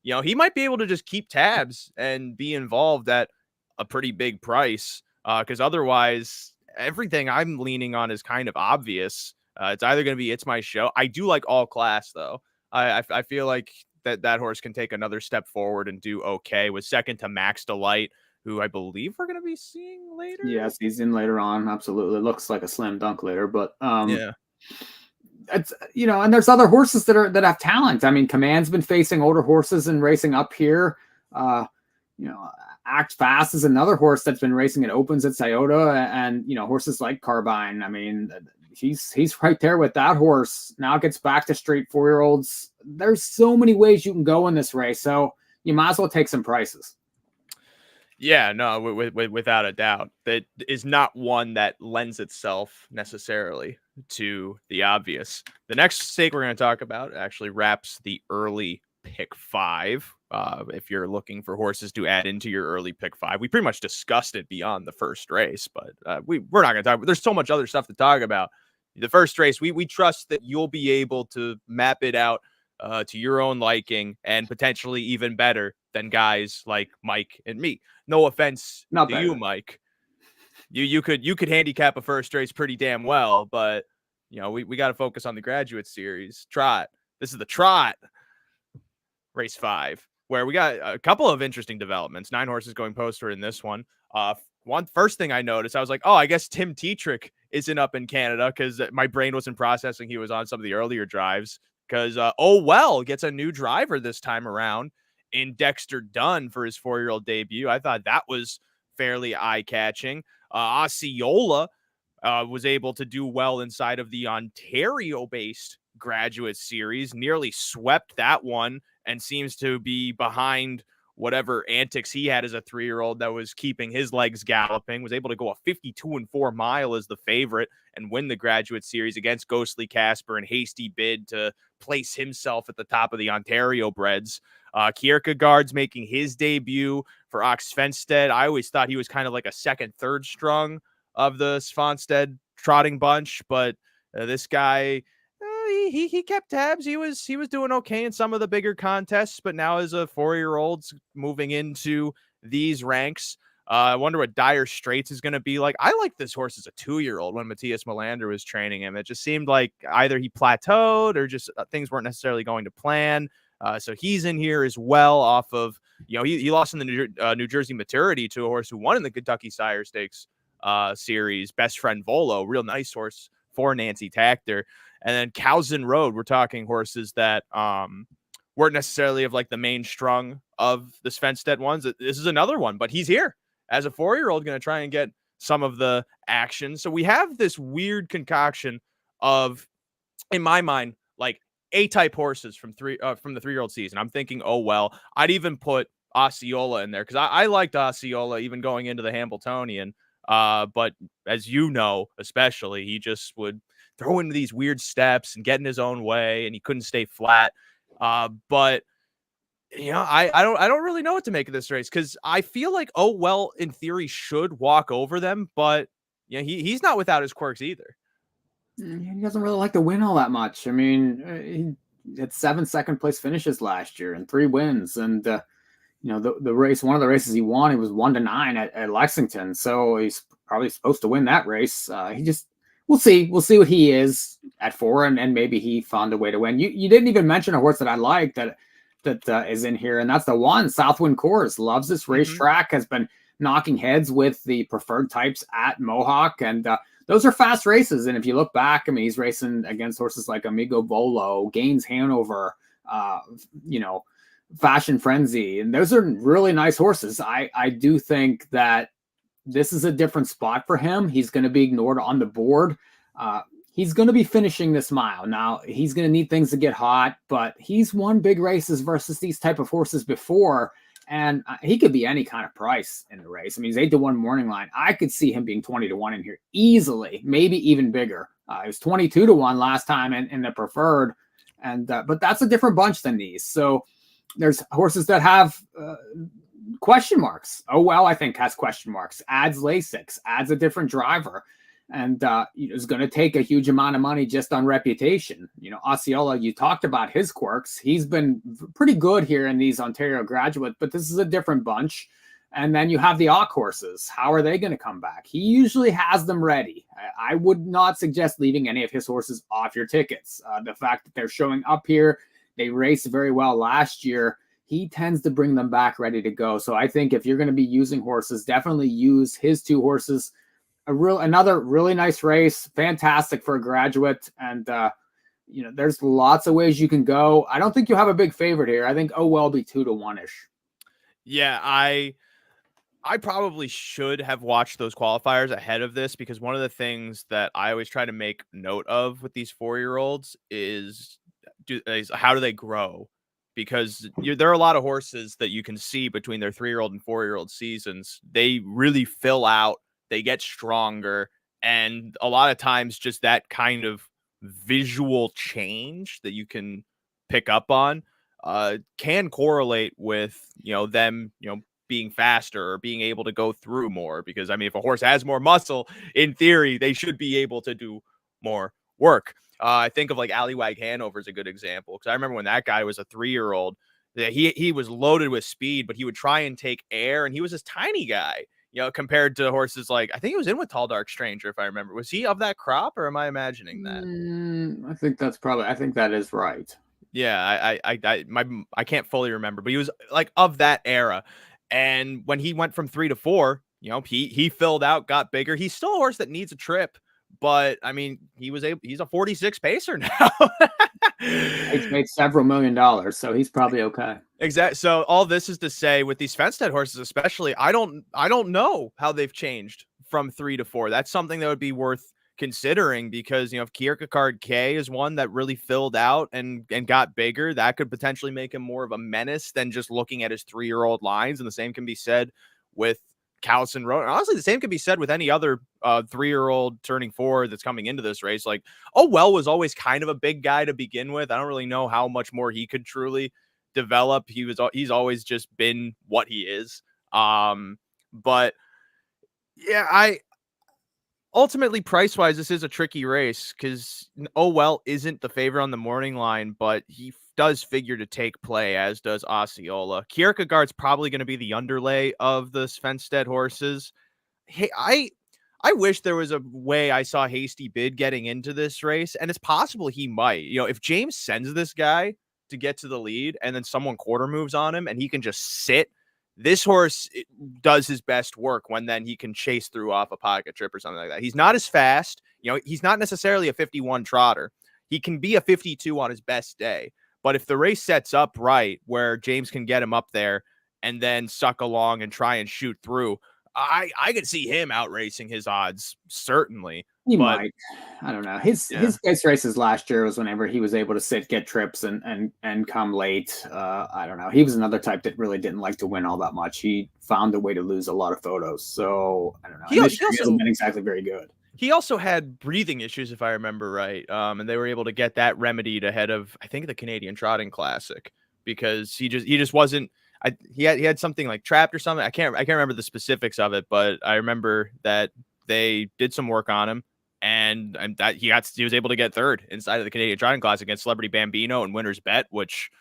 Speaker 1: he might be able to just keep tabs and be involved at a pretty big price. Because otherwise, everything I'm leaning on is kind of obvious. It's either going to be It's My Show. I do like All Class, though. I feel like that horse can take another step forward and do okay. Was second to Max Delight, who I believe we're going to be seeing later.
Speaker 2: Yes, he's in later on. Absolutely. Looks like a slam dunk later, but yeah. It's and there's other horses that have talent. I mean, Command's been facing older horses and racing up here. Act Fast is another horse that's been racing at opens at Scioto, and horses like Carbine. I mean, he's right there with that horse. Now it gets back to straight 4-year-olds. There's so many ways you can go in this race, so you might as well take some prices.
Speaker 1: Yeah, no, without a doubt. That is not one that lends itself necessarily to the obvious. The next stake we're going to talk about actually wraps the early pick 5. If you're looking for horses to add into your early pick 5, we pretty much discussed it beyond the first race, but we're not going to talk. There's so much other stuff to talk about. The first race, we trust that you'll be able to map it out to your own liking, and potentially even better than guys like Mike and me. No offense to you, Mike. You could handicap a first race pretty damn well, but we got to focus on the Graduate Series Trot. This is the Trot race 5, where we got a couple of interesting developments. 9 horses going poster in this one. First thing I noticed, I was like, oh, I guess Tim Tetrick isn't up in Canada, because my brain wasn't processing he was on some of the earlier drives. Because gets a new driver this time around in Dexter Dunn for his 4-year-old debut. I thought that was fairly eye-catching. Osceola was able to do well inside of the Ontario-based Graduate Series, nearly swept that one, and seems to be behind whatever antics he had as a 3-year-old that was keeping his legs galloping. Was able to go a 52-4 mile as the favorite and win the Graduate Series against Ghostly Casper and Hasty Bid to place himself at the top of the Ontario breds. Kierkegaard's making his debut for Ox Fenstead. I always thought he was kind of like a second, third strung of the Svanstead trotting bunch, but this guy, he kept tabs. He was doing okay in some of the bigger contests, but now as a 4-year-old moving into these ranks, I wonder what Dire Straits is going to be like. I like this horse as a 2-year-old when Matthias Melander was training him. It just seemed like either he plateaued or just things weren't necessarily going to plan. So he's in here as well off of, he lost in the New Jersey Maturity to a horse who won in the Kentucky Sire Stakes series, Best Friend Volo, real nice horse for Nancy Tactor. And then Cowson Road, we're talking horses that weren't necessarily of like the main strung of the Svenstedt ones. This is another one, but he's here as a 4-year-old, going to try and get some of the action. So we have this weird concoction of, in my mind, like A-type horses from the 3-year-old season. I'm thinking, oh, well, I'd even put Osceola in there because I liked Osceola even going into the Hambletonian. But as you know, especially, he just would throw into these weird steps and get in his own way, and he couldn't stay flat. But I don't really know what to make of this race because I feel like, oh, well, in theory, should walk over them, but he's not without his quirks either.
Speaker 2: He doesn't really like to win all that much. I mean, he had 7 second-place finishes last year and 3 wins, and the race, one of the races he won, he was 1-9 at Lexington, so he's probably supposed to win that race. We'll see what he is at 4, and maybe he found a way to win. You didn't even mention a horse that I like that is in here, and that's the one, Southwind Course. Loves this racetrack, has been knocking heads with the preferred types at Mohawk, and those are fast races. And if you look back, I mean, he's racing against horses like Amigo Bolo, Gaines Hanover, Fashion Frenzy, and those are really nice horses. I do think that this is a different spot for him. He's going to be ignored on the board. He's going to be finishing this mile. Now, he's going to need things to get hot, but he's won big races versus these type of horses before, and he could be any kind of price in the race. I mean, he's 8-1 morning line. I could see him being 20-1 in here easily, maybe even bigger. It was 22-1 last time in the preferred, and but that's a different bunch than these. So there's horses that have question marks. Oh, well, I think has question marks. Adds Lasix, adds a different driver, and is going to take a huge amount of money just on reputation. Osceola, you talked about his quirks. He's been pretty good here in these Ontario Graduate, but this is a different bunch. And then you have the Ock horses. How are they going to come back? He usually has them ready. I would not suggest leaving any of his horses off your tickets. The fact that they're showing up here, they raced very well last year. He tends to bring them back ready to go. So I think if you're going to be using horses, definitely use his 2 horses. Another really nice race, fantastic for a graduate. And, there's lots of ways you can go. I don't think you have a big favorite here. I think, oh, well, be 2-1-ish.
Speaker 1: Yeah, I probably should have watched those qualifiers ahead of this because one of the things that I always try to make note of with these 4-year-olds is how do they grow? Because there are a lot of horses that you can see between their 3-year-old and 4-year-old seasons. They really fill out, they get stronger, and a lot of times just that kind of visual change that you can pick up on can correlate with them being faster or being able to go through more. Because I mean, if a horse has more muscle, in theory, they should be able to do more work. I think of like Allywag Hanover is a good example because I remember when that guy was a 3-year-old, that he was loaded with speed, but he would try and take air, and he was this tiny guy, compared to horses like I think he was in with Tall Dark Stranger, if I remember. Was he of that crop, or am I imagining that?
Speaker 2: I think that is right.
Speaker 1: Yeah, I can't fully remember, but he was like of that era. And when he went from 3 to 4, he filled out, got bigger. He's still a horse that needs a trip, but I mean, he's a 46 pacer now.
Speaker 2: He's made several $1 million, so he's probably okay.
Speaker 1: Exactly. So all this is to say, with these Fenstead horses, especially, I don't know how they've changed from 3 to 4. That's something that would be worth considering because if Kierkegaard K is one that really filled out and got bigger, that could potentially make him more of a menace than just looking at his 3-year-old lines. And the same can be said with Cowson Road. And honestly, the same can be said with any other 3-year-old turning 4 that's coming into this race. Like, oh, well, was always kind of a big guy to begin with. I don't really know how much more he could truly develop. He's always just been what he is. But yeah, ultimately, price-wise, this is a tricky race because Oh Well isn't the favorite on the morning line, but he does figure to take play, as does Osceola. Kierkegaard's probably going to be the underlay of the Svenstead horses. Hey, I wish there was a way I saw Hasty Bid getting into this race, and it's possible he might. You know, if James sends this guy to get to the lead and then someone quarter moves on him and he can just sit, this horse does his best work when then he can chase through off a pocket trip or something like that. He's not as fast. You know, he's not necessarily a 51 trotter. He can be a 52 on his best day. But if the race sets up right where James can get him up there and then suck along and try and shoot through, I could see him out racing his odds, certainly.
Speaker 2: He
Speaker 1: But
Speaker 2: might. I don't know. His base races last year was whenever he was able to sit, get trips, and come late. I don't know. He was another type that really didn't like to win all that much. He found a way to lose a lot of photos. So I don't know. He hasn't been exactly very good.
Speaker 1: He also had breathing issues, if I remember right. And they were able to get that remedied ahead of, I think, the Canadian Trotting Classic, because he just wasn't. He had something like trapped or something. I can't remember the specifics of it, but I remember that they did some work on him, and that he was able to get third inside of the Canadian Trotting Classic against Celebrity Bambino and Winner's Bet, which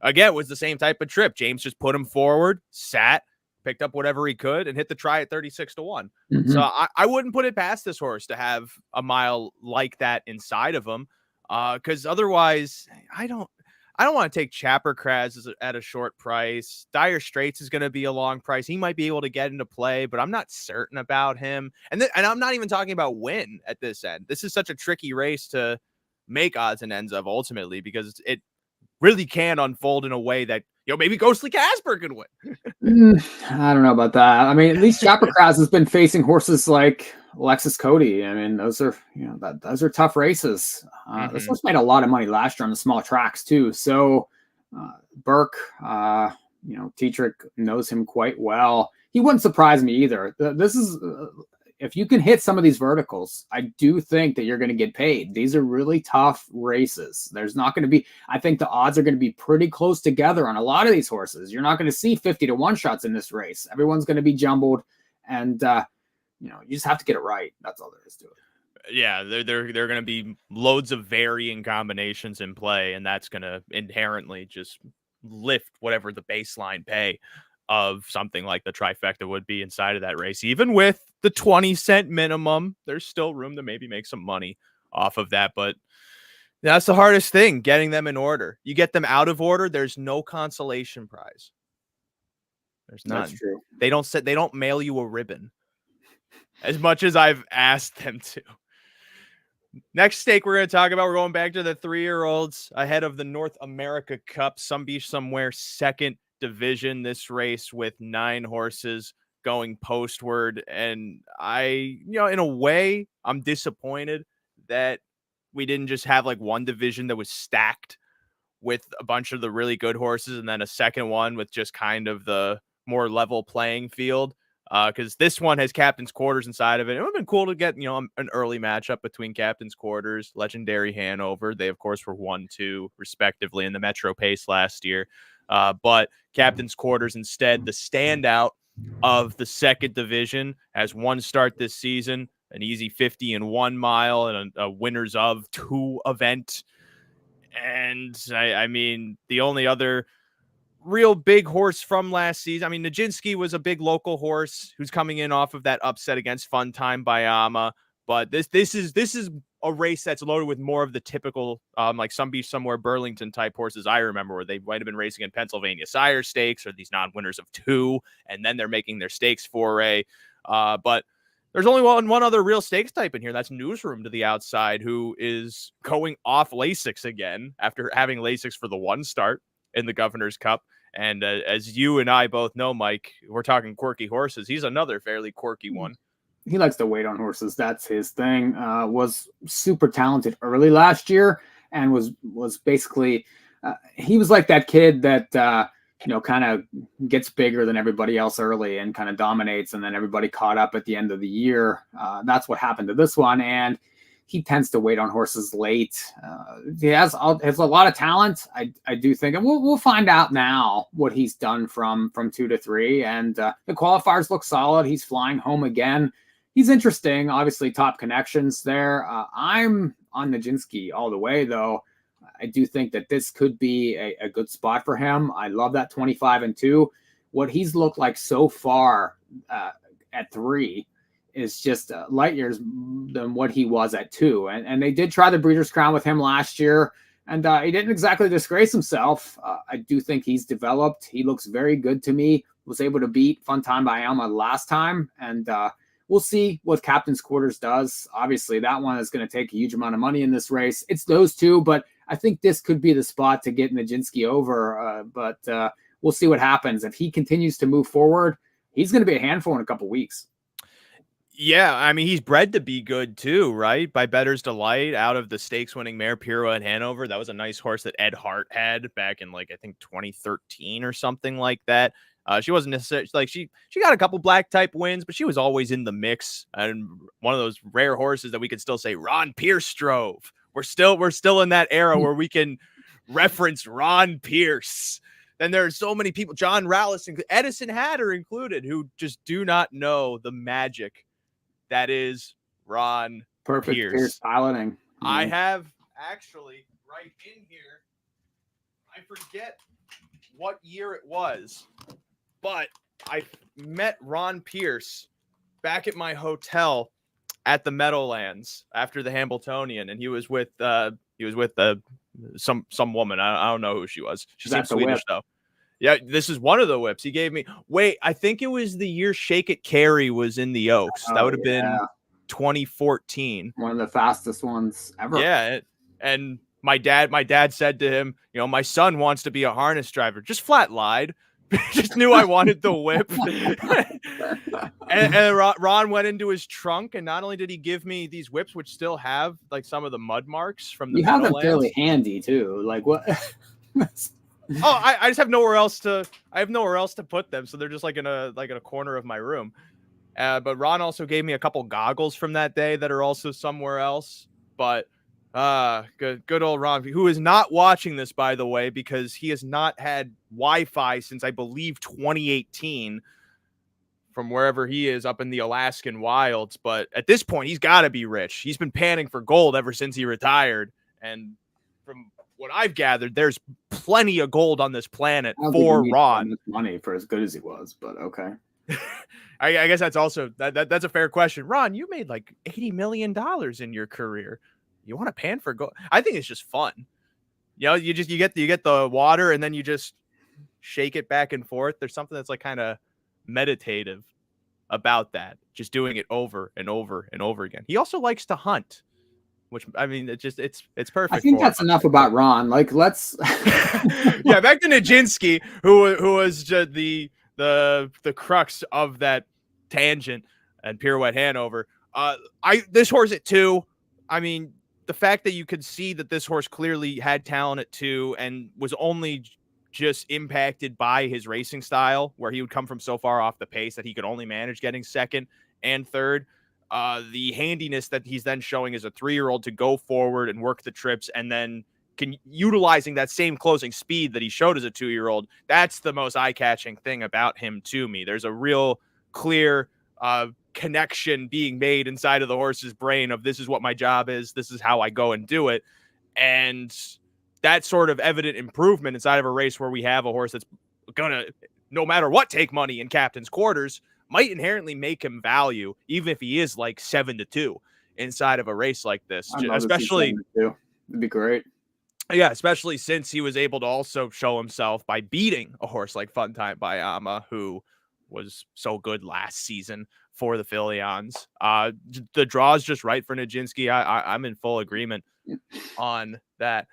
Speaker 1: again was the same type of trip. James just put him forward, sat, picked up whatever he could, and hit the try at 36-1.
Speaker 2: Mm-hmm.
Speaker 1: So I wouldn't put it past this horse to have a mile like that inside of him, because otherwise I don't want to take Chapper Kraz at a short price. Dire Straits is going to be a long price. He might be able to get into play, but I'm not certain about him. And I'm not even talking about win at this end. This is such a tricky race to make odds and ends of ultimately, because it really can unfold in a way that, you know, maybe Ghostly Casper could win.
Speaker 2: I don't know about that. I mean, at least Chapper Kraz has been facing horses like Alexis Cody. I mean, those are tough races. This horse made a lot of money last year on the small tracks too. So Burke, Tetrick knows him quite well. He wouldn't surprise me either. This is if you can hit some of these verticals, I do think that you're going to get paid. These are really tough races. There's not going to be, I think the odds are going to be pretty close together on a lot of these horses. You're not going to see 50-1 shots in this race. Everyone's going to be jumbled, and you just have to get it right. That's all there is to it.
Speaker 1: Yeah, they're going to be loads of varying combinations in play, and that's going to inherently just lift whatever the baseline pay of something like the trifecta would be inside of that race. Even with the 20-cent minimum, there's still room to maybe make some money off of that. But that's the hardest thing, getting them in order. You get them out of order, there's no consolation prize. There's none.
Speaker 2: That's true.
Speaker 1: They don't mail you a ribbon, as much as I've asked them to. Next stake we're going to talk about, we're going back to the 3-year-olds ahead of the North America Cup, Somebeachsomewhere second division. This race with 9 horses going postward, and in a way, I'm disappointed that we didn't just have like one division that was stacked with a bunch of the really good horses and then a second one with just kind of the more level playing field, because this one has Captain's Quarters inside of it. It would have been cool to get an early matchup between Captain's Quarters, Legendary Hanover. They of course were 1-2 respectively in the Metro Pace last year. But Captain's Quarters instead, the standout of the second division, has one start this season, an easy 50 and 1 mile, and a winners of 2 event. And I mean, the only other real big horse from last season, I mean, Nijinsky was a big local horse who's coming in off of that upset against Fun Time Bayama. But this is a race that's loaded with more of the typical, like Somebeachsomewhere Burlington type horses I remember, where they might have been racing in Pennsylvania Sire Stakes or these non-winners of 2, and then they're making their stakes foray. But there's only one other real stakes type in here. That's Newsroom to the outside, who is going off Lasix again after having Lasix for the 1 start in the Governor's Cup. And as you and I both know, Mike, we're talking quirky horses. He's another fairly quirky one.
Speaker 2: He likes to wait on horses. That's his thing. Was super talented early last year, and was basically he was like that kid that kind of gets bigger than everybody else early and kind of dominates, and then everybody caught up at the end of the year. That's what happened to this one, and he tends to wait on horses late. He has a lot of talent, I do think, and we'll find out now what he's done from 2 to 3. And the qualifiers look solid. He's flying home again. He's interesting. Obviously, top connections there. I'm on Nijinsky all the way, though. I do think that this could be a good spot for him. I love that 25-2. What he's looked like so far at 3 is just light years than what he was at 2. And they did try the Breeders' Crown with him last year, and he didn't exactly disgrace himself. I do think he's developed. He looks very good to me. Was able to beat Fun Time by Alma last time, and we'll see what Captain's Quarters does. Obviously, that one is going to take a huge amount of money in this race. It's those two, but I think this could be the spot to get Nijinsky over. But we'll see what happens. If he continues to move forward, he's going to be a handful in a couple weeks.
Speaker 1: Yeah, I mean, he's bred to be good too, right? By Better's Delight, out of the stakes-winning mare Pyrrha in Hanover. That was a nice horse that Ed Hart had back in, like, I think 2013 or something like that. She wasn't necessarily like she got a couple black type wins, but she was always in the mix. And one of those rare horses that we could still say Ron Pierce drove. We're still in that era where we can reference Ron Pierce. Then there are so many people, John Rallis and Edison Hatter included, who just do not know the magic that is Ron
Speaker 2: Perfect Pierce piloting.
Speaker 1: Mm-hmm. I have actually right in here. I forget what year it was, but I met Ron Pierce back at my hotel at the Meadowlands after the Hambletonian, and he was with some woman. I don't know who she was. She seemed Swedish though. Yeah, this is one of the whips he gave me. Wait, I think it was the year Shake It Carry was in the Oaks. That would have been 2014.
Speaker 2: One of the fastest ones ever.
Speaker 1: Yeah, and my dad said to him, you know, my son wants to be a harness driver. Just flat lied. Just knew I wanted the whip. and Ron went into his trunk, and not only did he give me these whips, which still have like some of the mud marks from the
Speaker 2: have them fairly handy too. Like what?
Speaker 1: I just have nowhere else to put them, so they're just like in a corner of my room. But Ron also gave me a couple goggles from that day that are also somewhere else. But good old Ron, who is not watching this, by the way, because he has not had Wi-Fi since I believe 2018 from wherever he is up in the Alaskan wilds. But at this point, he's got to be rich. He's been panning for gold ever since he retired. And from what I've gathered, there's plenty of gold on this planet for Ron.
Speaker 2: Money for as good as he was, but okay.
Speaker 1: I guess that's also that's a fair question. Ron, you made like $80 million in your career. You want to pan for gold? I think it's just fun. You know, you get the water and then you just shake it back and forth. There's something that's like kind of meditative about that. Just doing it over and over and over again. He also likes to hunt, which I mean, it's perfect.
Speaker 2: I think that's enough about Ron. Like, let's
Speaker 1: yeah, back to Nijinsky, who was just the crux of that tangent and Pirouette Hanover. This horse at 2, I mean, the fact that you could see that this horse clearly had talent at 2 and was only just impacted by his racing style, where he would come from so far off the pace that he could only manage getting 2nd and 3rd. The handiness that he's then showing as a 3-year-old to go forward and work the trips, and then utilizing that same closing speed that he showed as a 2-year-old. That's the most eye-catching thing about him to me. There's a real clear connection being made inside of the horse's brain of this is what my job is. This is how I go and do it. And that sort of evident improvement inside of a race where we have a horse that's gonna, no matter what, take money in Captain's Quarters might inherently make him value, even if he is like 7-2 inside of a race like this. Especially,
Speaker 2: it'd be great.
Speaker 1: Yeah, especially since he was able to also show himself by beating a horse like Fun Time by Alma, who was so good last season for the Philions. The draw is just right for Nijinsky. I'm in full agreement on that.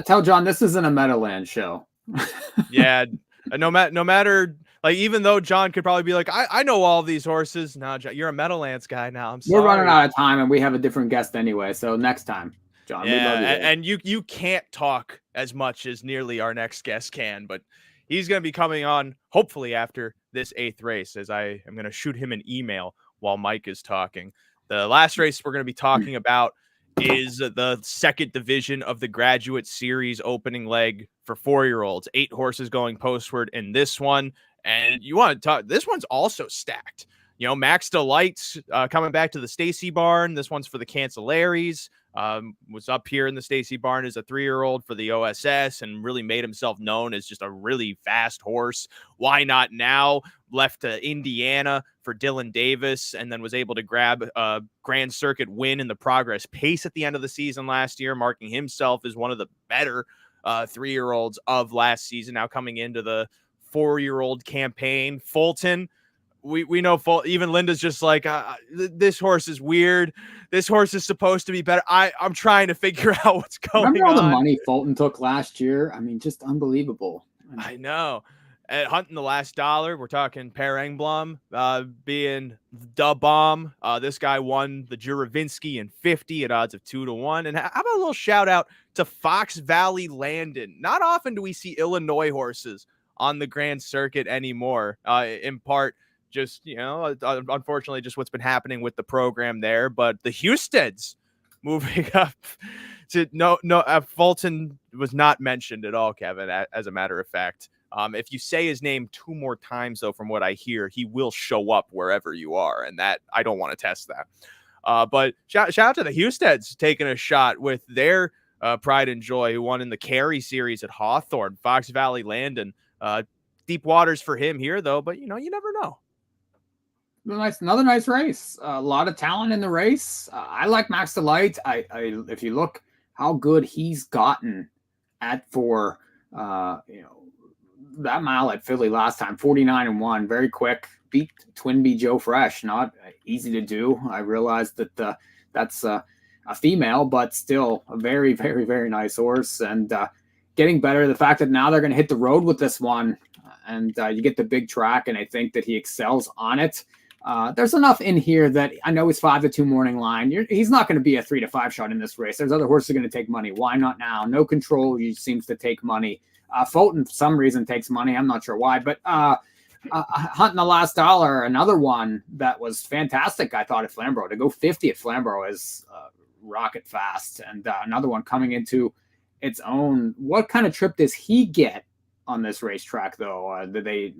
Speaker 2: Tell John this isn't a Meadowlands show.
Speaker 1: Yeah, no matter, like, even though John could probably be like, I know all these horses. No, John, you're a Meadowlands guy now. I'm sorry.
Speaker 2: We're running out of time, and we have a different guest anyway. So next time, John.
Speaker 1: Yeah, and you can't talk as much as nearly our next guest can, but he's going to be coming on hopefully after this 8th race, as I am going to shoot him an email while Mike is talking. The last race we're going to be talking about is the 2nd division of the Graduate Series opening leg for 4-year-olds. 8 horses going postward in this one. And you want to talk, this one's also stacked. Max Delight's coming back to the Stacy Barn. This one's for the Cancellaries. Was up here in the Stacy Barn as a 3-year-old for the OSS and really made himself known as just a really fast horse. Why Not Now left to Indiana for Dylan Davis and then was able to grab a Grand Circuit win in the Progress Pace at the end of the season last year, marking himself as one of the better 3-year-olds of last season. Now coming into the 4-year-old campaign, Fulton. We know even Linda's just like, this horse is weird. This horse is supposed to be better. I'm trying to figure out what's going on.
Speaker 2: Remember all the money Fulton took last year? I mean, just unbelievable.
Speaker 1: I know. At Hunting the Last Dollar, we're talking Per Engblom being the bomb. This guy won the Juravinsky in 50 at odds of 2-1. And how about a little shout out to Fox Valley Landon? Not often do we see Illinois horses on the Grand Circuit anymore, in part just, unfortunately, just what's been happening with the program there. But the Husteds moving up to Fulton was not mentioned at all, Kevin, as a matter of fact. If you say his name 2 more times, though, from what I hear, he will show up wherever you are. And that I don't want to test that. But shout out to the Husteds taking a shot with their Pride and Joy, who won in the Carey Series at Hawthorne. Fox Valley Landon. Deep waters for him here, though. But, you never know.
Speaker 2: Another nice race. A lot of talent in the race. I like Max Delight. If you look how good he's gotten for that mile at Philly last time, 49-1, very quick. Beat Twinbee Joe Fresh. Not easy to do. I realized that that's a female, but still a very, very, very nice horse and getting better. The fact that now they're going to hit the road with this one and you get the big track, and I think that he excels on it. There's enough in here that I know he's 5-2 morning line. He's not going to be a 3-5 shot in this race. There's other horses going to take money. Why Not Now? No Control. He seems to take money. Fulton, for some reason, takes money. I'm not sure why, but Hunting the Last Dollar, another one that was fantastic. I thought at Flamborough to go 50 at Flamborough is rocket fast, and another one coming into its own. What kind of trip does he get on this racetrack, though? Do they,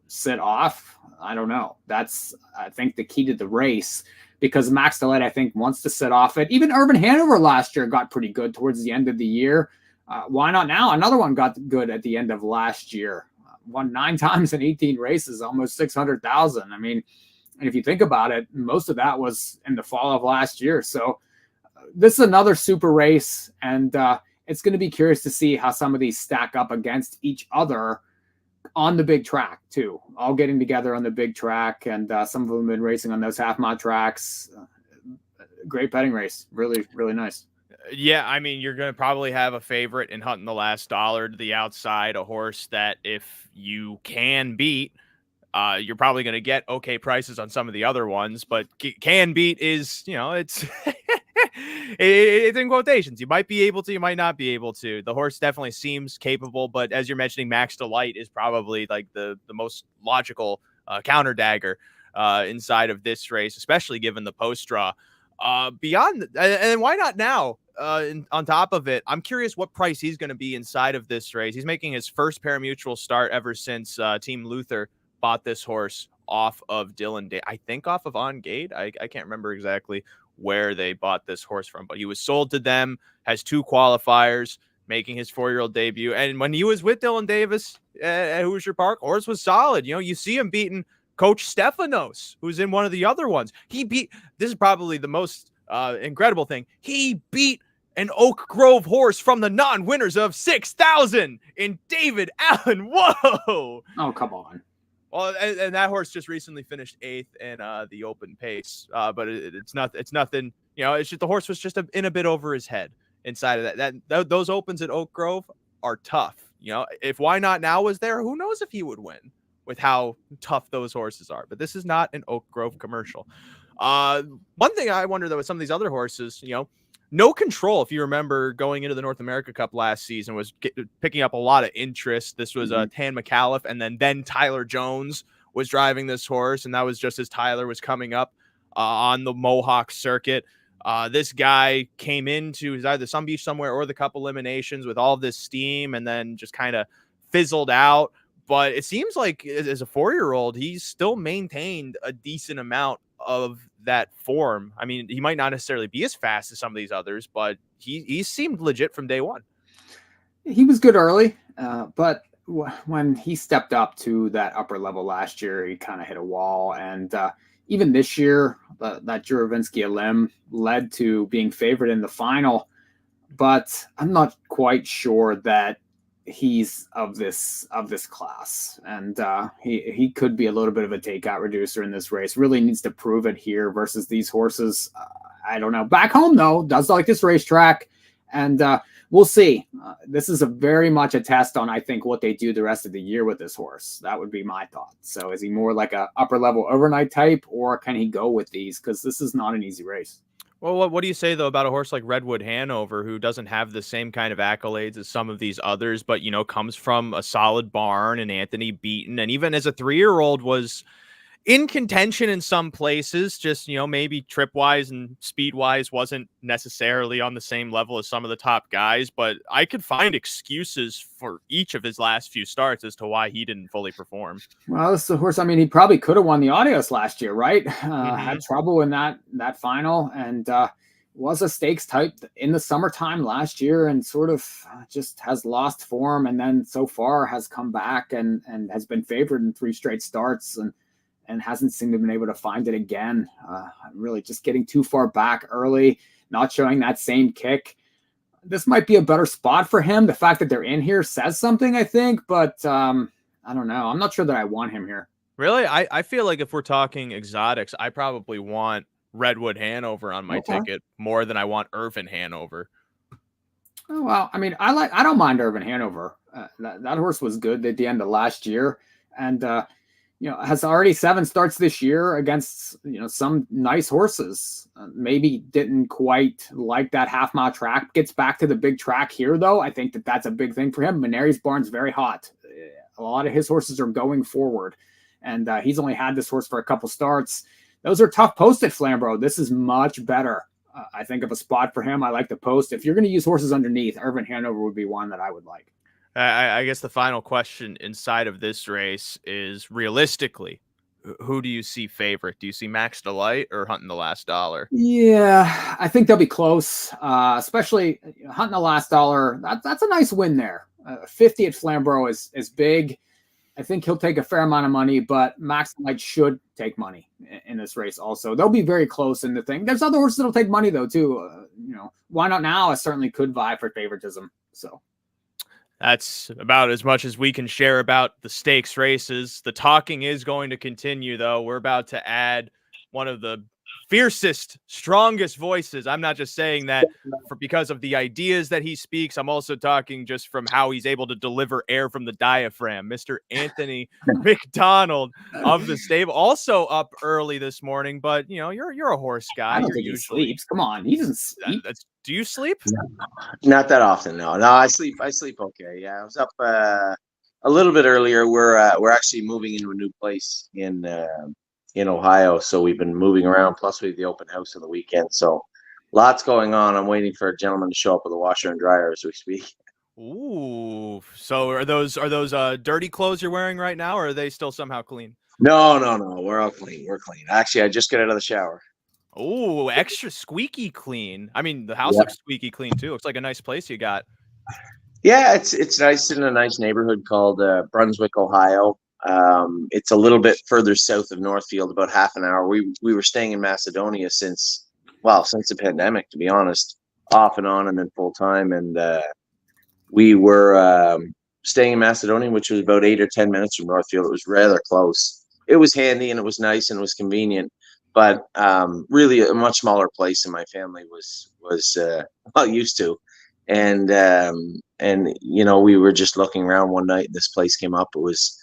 Speaker 2: sit off? I don't know. That's, I think, the key to the race, because Max Delight, I think, wants to sit off it. Even Urban Hanover last year got pretty good towards the end of the year. Why Not Now? Another one got good at the end of last year. Won 9 times in 18 races, almost 600,000. I mean, and if you think about it, most of that was in the fall of last year. So this is another super race, and it's going to be curious to see how some of these stack up against each other on the big track too, all getting together on the big track. And some of them have been racing on those half mile tracks. Great betting race. Really, really nice.
Speaker 1: Yeah, I mean, you're going to probably have a favorite in Hunting the Last Dollar to the outside, a horse that if you can beat, you're probably going to get okay prices on some of the other ones, but can beat is, it's it's in quotations. You might be able to, you might not be able to. The horse definitely seems capable, but as you're mentioning, Max Delight is probably like the most logical counter dagger inside of this race, especially given the post draw. Beyond, and Why Not Now? On top of it, I'm curious what price he's going to be inside of this race. He's making his first parimutuel start ever since Team Luther bought this horse off of Dylan Day. I think off of On Gate. I can't remember exactly where they bought this horse from, but he was sold to them, has 2 qualifiers, making his 4-year-old debut. And when he was with Dylan Davis at Hoosier Park, horse was solid. You see him beating Coach Stefanos, who's in one of the other ones. This is probably the most incredible thing. He beat an Oak Grove horse from the non-winners of 6,000 in David Allen. Whoa!
Speaker 2: Oh, come on.
Speaker 1: Well, and that horse just recently finished 8th in the open pace. But it's nothing. It's just the horse was just in a bit over his head inside of that. Those opens at Oak Grove are tough. If Why Not Now was there, who knows if he would win with how tough those horses are. But this is not an Oak Grove commercial. One thing I wonder, though, with some of these other horses, No Control, if you remember going into the North America Cup last season, was picking up a lot of interest. This was Tan McAuliffe, and then Tyler Jones was driving this horse, and that was just as Tyler was coming up on the Mohawk circuit. This guy came into either Somebeachsomewhere or the Cup eliminations with all of this steam, and then just kind of fizzled out. But it seems like as a 4-year-old, he's still maintained a decent amount of that form. I mean, he might not necessarily be as fast as some of these others, but he seemed legit from day one.
Speaker 2: He was good early, but when he stepped up to that upper level last year, he kind of hit a wall. And even this year, that Juravinsky limb led to being favored in the final. But I'm not quite sure that he's of this class, and he could be a little bit of a takeout reducer in this race. Really needs to prove it here versus these horses. I don't know. Back home though, does like this racetrack, and we'll see. This is a very much a test on, I think, what they do the rest of the year with this horse. That would be my thought. So is he more like a upper level overnight type, or can he go with these? Because this is not an easy race.
Speaker 1: Well, what do you say, though, about a horse like Redwood Hanover, who doesn't have the same kind of accolades as some of these others, but, comes from a solid barn, and Anthony Beaton, and even as a 3-year-old was in contention in some places, just, maybe trip-wise and speed-wise wasn't necessarily on the same level as some of the top guys, but I could find excuses for each of his last few starts as to why he didn't fully perform.
Speaker 2: Well, this is a horse, I mean, he probably could have won the Audios last year, right? Had trouble in that final, and was a stakes type in the summertime last year, and sort of just has lost form, and then so far has come back and has been favored in 3 straight starts, and hasn't seemed to have been able to find it again. Really just getting too far back early, not showing that same kick. This might be a better spot for him. The fact that they're in here says something, I think, but I don't know. I'm not sure that I want him here.
Speaker 1: Really? I feel like if we're talking exotics, I probably want Redwood Hanover on my ticket more than I want Irvin Hanover.
Speaker 2: Oh, well, I mean, I don't mind Irvin Hanover. That horse was good at the end of last year, and has already 7 starts this year against, some nice horses. Maybe didn't quite like that half-mile track. Gets back to the big track here, though. I think that's a big thing for him. Maneri's barn's very hot. A lot of his horses are going forward, and he's only had this horse for a couple starts. Those are tough posts at Flamborough. This is much better, I think, of a spot for him. I like the post. If you're going to use horses underneath, Irvin Hanover would be one that I would like.
Speaker 1: I guess the final question inside of this race is, realistically, who do you see favorite? Do you see Max Delight or Hunting the Last Dollar?
Speaker 2: Yeah, I think they'll be close, especially Hunting the Last Dollar. That's a nice win there. 50 at Flamborough is big. I think he'll take a fair amount of money, but Max Delight should take money in this race also. They'll be very close in the thing. There's other horses that'll take money, though, too. Why Not Now? I certainly could vie for favoritism, so.
Speaker 1: That's about as much as we can share about the stakes races. The talking is going to continue, though. We're about to add one of the fiercest, strongest voices. I'm not just saying that because of the ideas that he speaks. I'm also talking just from how he's able to deliver air from the diaphragm. Mr. Anthony McDonald of the stable, also up early this morning. But you're a horse guy.
Speaker 2: I don't think he sleeps. Come on, he doesn't sleep.
Speaker 1: Do you sleep?
Speaker 3: Not that often, no. No, I sleep okay. Yeah, I was up a little bit earlier. We're actually moving into a new place in Ohio, so we've been moving around. Plus, we have the open house on the weekend, so lots going on. I'm waiting for a gentleman to show up with a washer and dryer as we speak.
Speaker 1: Ooh, so are those dirty clothes you're wearing right now, or are they still somehow clean?
Speaker 3: No. We're all clean. We're clean. Actually, I just got out of the shower.
Speaker 1: Oh, extra squeaky clean. I mean, the house looks squeaky clean too. Looks like a nice place you got.
Speaker 3: Yeah, it's nice in a nice neighborhood called Brunswick, Ohio. It's a little bit further south of Northfield, about half an hour. We were staying in Macedonia since the pandemic, to be honest, off and on, and then full time. And we were staying in Macedonia, which was about 8 or 10 minutes from Northfield. It was rather close. It was handy and it was nice and it was convenient. But really a much smaller place than my family was well used to. And we were just looking around one night and this place came up. It was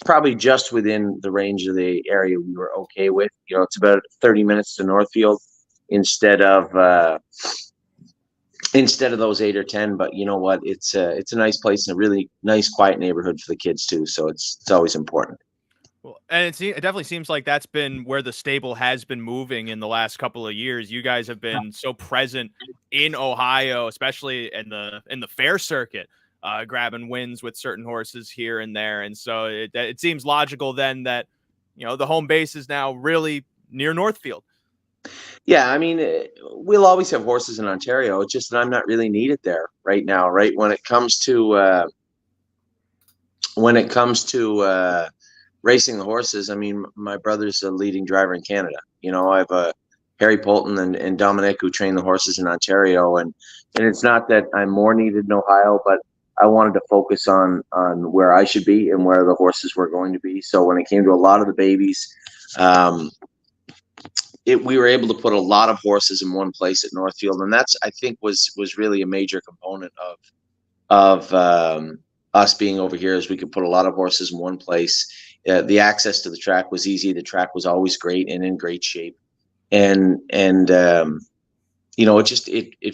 Speaker 3: probably just within the range of the area we were okay with. It's about 30 minutes to Northfield instead of those 8 or 10. But you know what? It's a nice place and a really nice, quiet neighborhood for the kids too. So it's always important.
Speaker 1: Well, and it definitely seems like that's been where the stable has been moving in the last couple of years. You guys have been so present in Ohio, especially in the fair circuit. grabbing wins with certain horses here and there. And so it seems logical then that, the home base is now really near Northfield.
Speaker 3: Yeah, I mean, we'll always have horses in Ontario. It's just that I'm not really needed there right now, right? When it comes to racing the horses, I mean, my brother's a leading driver in Canada. I have Harry Polton and Dominic who train the horses in Ontario, and it's not that I'm more needed in Ohio, but I wanted to focus on where I should be and where the horses were going to be. So when it came to a lot of the babies, we were able to put a lot of horses in one place at Northfield, and that's, I think, was really a major component of us being over here, is we could put a lot of horses in one place. The access to the track was easy. The track was always great and in great shape, and it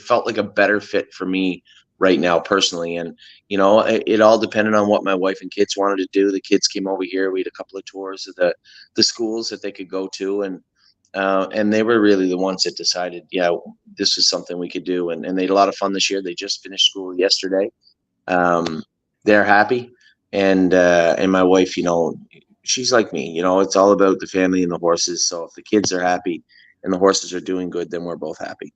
Speaker 3: felt like a better fit for me right now personally. And it all depended on what my wife and kids wanted to do. The kids came over here. We had a couple of tours of the schools that they could go to, and they were really the ones that decided, this is something we could do. And they had a lot of fun this year. They just finished school yesterday. They're happy. And my wife, she's like me, it's all about the family and the horses. So if the kids are happy and the horses are doing good, then we're both happy.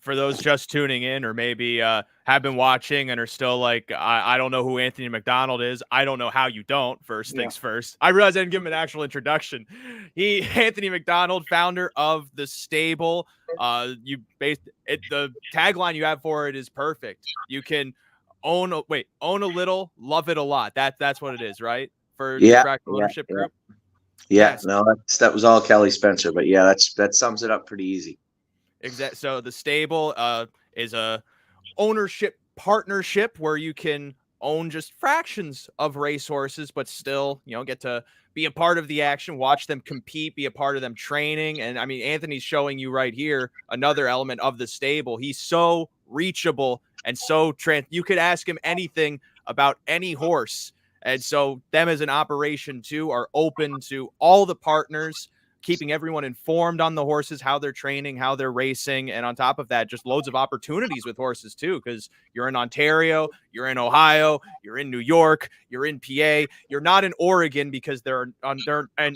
Speaker 1: For those just tuning in, or maybe have been watching and are still like, I don't know who Anthony McDonald is. I don't know how you don't. First things first. I realized I didn't give him an actual introduction. Anthony McDonald, founder of the stable. You based it. The tagline you have for it is perfect. You can own a little, love it a lot. That's what it is, right? For the Fractal Ownership Group.
Speaker 3: Yeah, no, that was all Kelly Spencer, but that sums it up pretty easy.
Speaker 1: Exactly. So the stable is a ownership partnership where you can own just fractions of racehorses, but still, get to be a part of the action, watch them compete, be a part of them training. And I mean, Anthony's showing you right here another element of the stable. He's so reachable and so you could ask him anything about any horse. And so them as an operation too are open to all the partners, keeping everyone informed on the horses, how they're training, how they're racing. And on top of that, just loads of opportunities with horses too, because you're in Ontario, you're in Ohio, you're in New York, you're in PA, you're not in Oregon because there are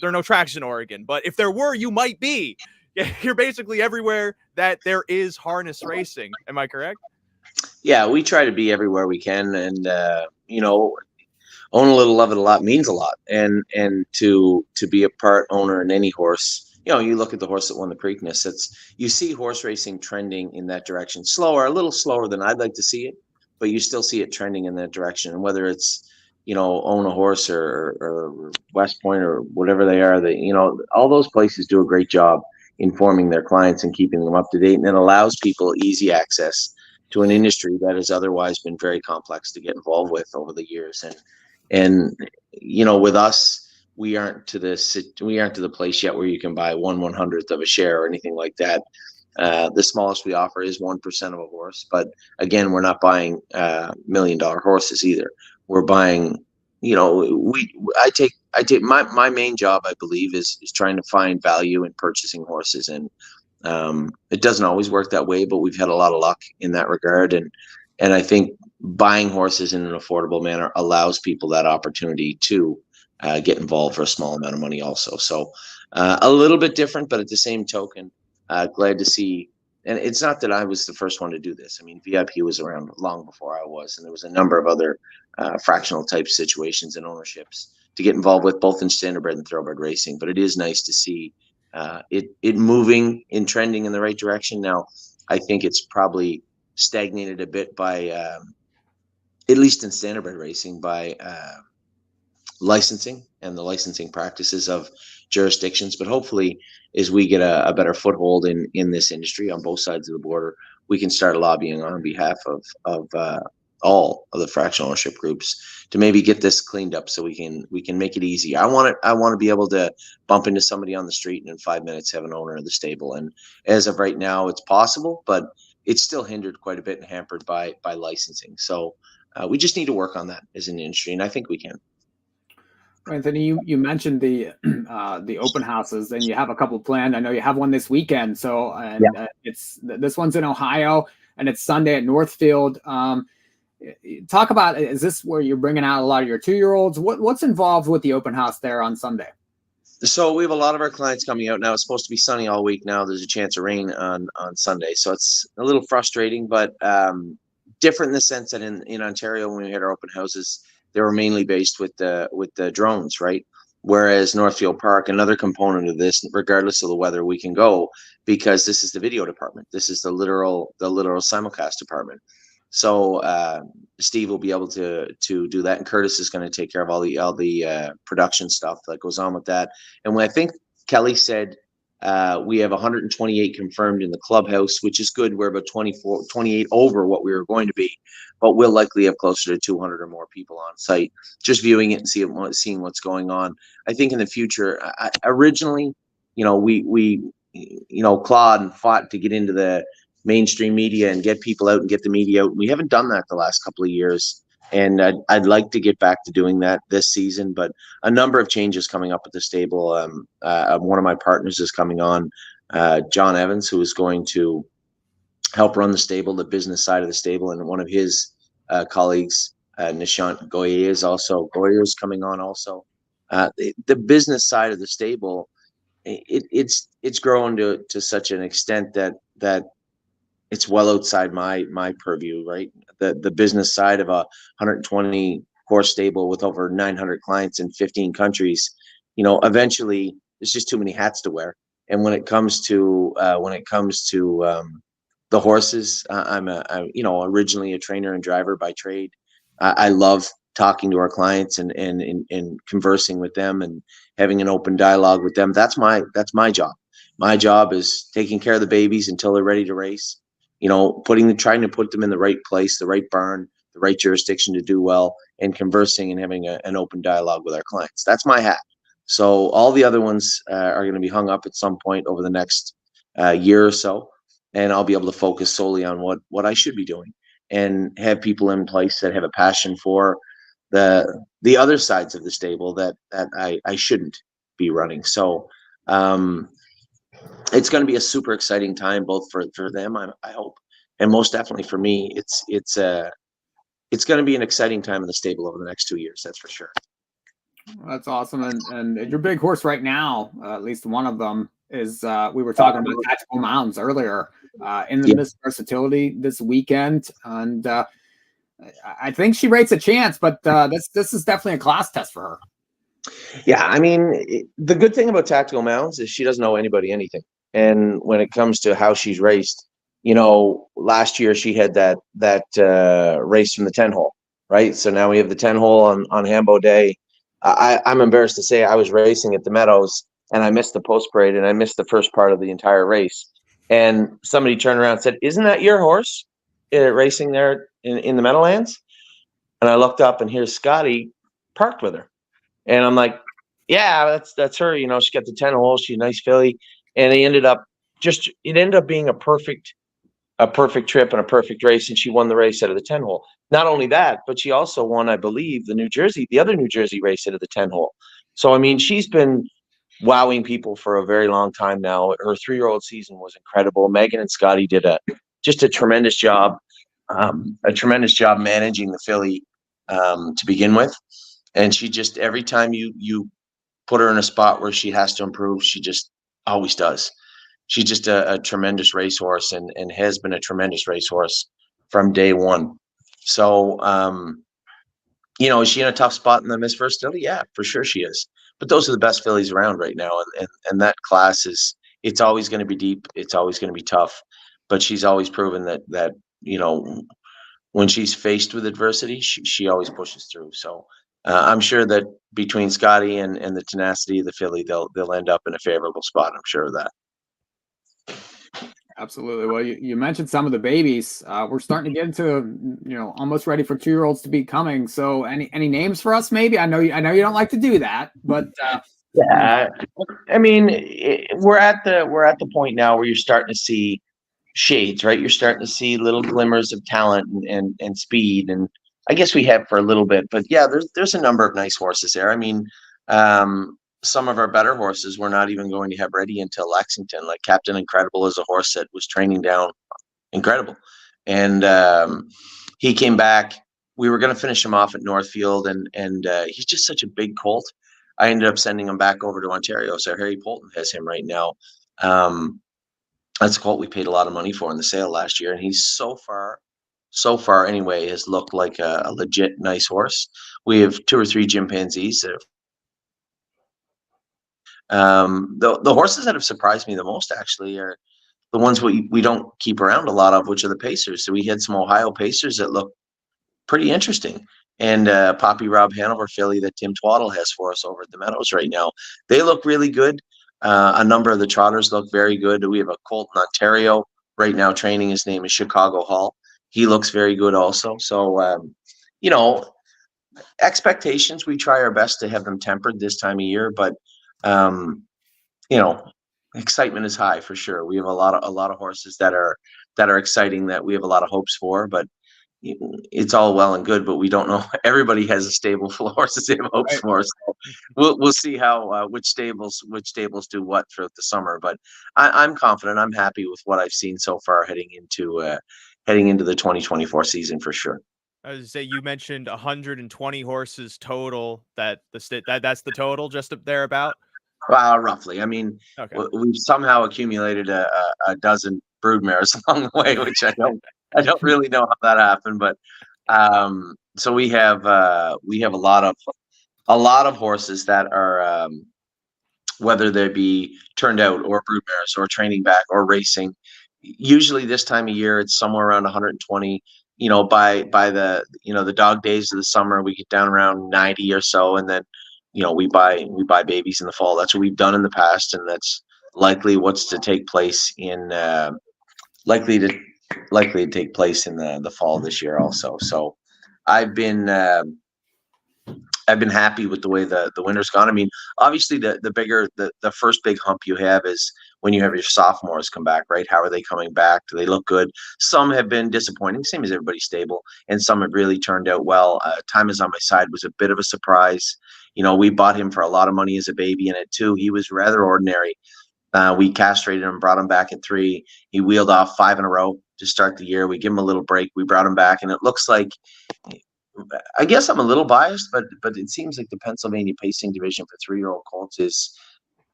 Speaker 1: no tracks in Oregon. But if there were, you might be. You're basically everywhere that there is harness racing. Am I correct?
Speaker 3: Yeah, we try to be everywhere we can. And, own a little, love it a lot means a lot. And to be a part owner in any horse, you look at the horse that won the Preakness, you see horse racing trending in that direction, a little slower than I'd like to see it, but you still see it trending in that direction. And whether it's, Own a Horse or West Point or whatever they are, all those places do a great job informing their clients and keeping them up to date. And it allows people easy access to an industry that has otherwise been very complex to get involved with over the years. And with us, we aren't to the place yet where you can buy 1/100th of a share or anything like that. The smallest we offer is 1% of a horse, but again, we're not buying $1 million horses either. We're buying, I take my main job, I believe, is trying to find value in purchasing horses, and it doesn't always work that way, but we've had a lot of luck in that regard, and I think buying horses in an affordable manner allows people that opportunity to get involved for a small amount of money also. So a little bit different, but at the same token, glad to see. And it's not that I was the first one to do this. I mean, VIP was around long before I was, and there was a number of other fractional type situations and ownerships to get involved with, both in standardbred and thoroughbred racing. But it is nice to see it moving and trending in the right direction. Now, I think it's probably stagnated a bit by, at least in standardbred racing, by licensing and the licensing practices of jurisdictions. But hopefully, as we get a better foothold in this industry on both sides of the border, we can start lobbying on behalf of all of the fractional ownership groups to maybe get this cleaned up so we can make it easy. I want to be able to bump into somebody on the street and in 5 minutes have an owner of the stable. And as of right now, it's possible, but it's still hindered quite a bit and hampered by licensing. So we just need to work on that as an industry, and I think we can.
Speaker 2: Anthony, you mentioned the open houses, and you have a couple planned. I know you have one this weekend. So it's this one's in Ohio, and it's Sunday at Northfield. Talk about, is this where you're bringing out a lot of your 2-year-olds? What's involved with the open house there on Sunday?
Speaker 3: So we have a lot of our clients coming out now. It's supposed to be sunny all week. Now there's a chance of rain on Sunday, so it's a little frustrating, but different in the sense that in Ontario, when we had our open houses, they were mainly based with the drones, right? Whereas Northfield Park, another component of this, regardless of the weather, we can go because this is the video department. This is the literal simulcast department. So Steve will be able to do that, and Curtis is going to take care of all the production stuff that goes on with that. And when I think Kelly said we have 128 confirmed in the clubhouse, which is good. We're about 28 over what we were going to be, but we'll likely have closer to 200 or more people on site, just viewing it and seeing what's going on. I think in the future, originally, we clawed and fought to get into the mainstream media and get people out and get the media out. We haven't done that the last couple of years, and I'd like to get back to doing that this season. But a number of changes coming up at the stable. One of my partners is coming on, John Evans, who is going to help run the stable, the business side of the stable, and one of his colleagues, Nishant Goyer, is coming on also. The business side of the stable, it's grown to such an extent that it's well outside my purview, right? The business side of a 120 horse stable with over 900 clients in 15 countries, eventually there's just too many hats to wear. And when it comes to the horses, I'm originally a trainer and driver by trade. I love talking to our clients and conversing with them and having an open dialogue with them. That's my job. My job is taking care of the babies until they're ready to race. Trying to put them in the right place, the right barn, the right jurisdiction to do well, and conversing and having an open dialogue with our clients. That's my hat. So all the other ones are going to be hung up at some point over the next year or so, and I'll be able to focus solely on what I should be doing and have people in place that have a passion for the other sides of the stable that I shouldn't be running. So it's going to be a super exciting time, both for them, I hope, and most definitely for me. It's going to be an exciting time in the stable over the next 2 years. That's for sure.
Speaker 2: That's awesome. And your big horse right now, at least one of them, is we were talking about Tactical Mounds earlier in the Miss Versatility this weekend, and I think she rates a chance, but this is definitely a class test for her.
Speaker 3: Yeah, I mean, the good thing about Tactical Mounds is she doesn't owe anybody anything. And when it comes to how she's raced, last year she had that race from the 10 hole, right? So now we have the 10 hole on Hambo Day. I'm embarrassed to say I was racing at the Meadows and I missed the post parade and I missed the first part of the entire race. And somebody turned around and said, "Isn't that your horse racing there in the Meadowlands?" And I looked up and here's Scotty parked with her. And I'm like, "Yeah, that's her. She got the 10 hole. She's a nice filly." And it ended up being a perfect trip and a perfect race. And she won the race out of the 10 hole. Not only that, but she also won, I believe, the other New Jersey race out of the 10 hole. So, I mean, she's been wowing people for a very long time now. Her 3-year-old season was incredible. Megan and Scotty did just a tremendous job managing the filly to begin with. And she just, every time you put her in a spot where she has to improve, she just always does. She's just a tremendous racehorse and has been a tremendous racehorse from day one. So, is she in a tough spot in the Miss Versatility? Yeah, for sure she is. But those are the best fillies around right now. And that class it's always going to be deep. It's always going to be tough. But she's always proven that when she's faced with adversity, she always pushes through. So I'm sure that between Scotty and the tenacity of the filly, they'll end up in a favorable spot. I'm sure of that.
Speaker 2: Absolutely. Well, you mentioned some of the babies. We're starting to get into almost ready for 2-year-olds to be coming. So any names for us? Maybe I know you don't like to do that, but
Speaker 3: yeah. I mean, we're at the point now where you're starting to see shades, right? You're starting to see little glimmers of talent and speed, and I guess we have for a little bit. But yeah, there's a number of nice horses there. I mean, some of our better horses we're not even going to have ready until Lexington. Like Captain Incredible is a horse that was training down Incredible, and he came back we were going to finish him off at Northfield, and he's just such a big colt. I ended up sending him back over to Ontario. So Harry Polton has him right now. That's a colt we paid a lot of money for in the sale last year, and he's so far anyway, has looked like a legit nice horse. We have 2 or 3 chimpanzees that the horses that have surprised me the most actually are the ones we don't keep around a lot of, which are the pacers. So we had some Ohio pacers that look pretty interesting. And Poppy Rob Hanover filly that Tim Twaddle has for us over at the Meadows right now. They look really good. A number of the trotters look very good. We have a colt in Ontario right now training. His name is Chicago Hall. He looks very good also. So, expectations, we try our best to have them tempered this time of year, but excitement is high for sure. We have a lot of horses that are exciting that we have a lot of hopes for, but it's all well and good, but we don't know. Everybody has a stable full of horses they have hopes for. So we'll see how which stables do what throughout the summer. But I'm confident. I'm happy with what I've seen so far heading into the 2024 season for sure.
Speaker 1: I was to say, you mentioned 120 horses total. That's the total, just up there about.
Speaker 3: Roughly. I mean,
Speaker 1: Okay.
Speaker 3: We've somehow accumulated a dozen broodmares along the way, which I don't really know how that happened, but so we have a lot of horses that are whether they be turned out or broodmares or training back or racing. Usually this time of year it's somewhere around 120. By the the dog days of the summer we get down around 90 or so, and then we buy babies in the fall. That's what we've done in the past, and that's likely what's to take place in likely to take place in the fall this year also. So I've been happy with the way the winter's gone. I mean, obviously the first big hump you have is when you have your sophomores come back, right? How are they coming back? Do they look good? Some have been disappointing, same as everybody stable, and some have really turned out well. Time Is on My Side was a bit of a surprise. We bought him for a lot of money as a baby in it too. He was rather ordinary. We castrated him, brought him back at 3. He wheeled off 5 in a row to start the year. We give him a little break. We brought him back, and it looks like, I guess I'm a little biased, but it seems like the Pennsylvania pacing division for 3-year-old colts is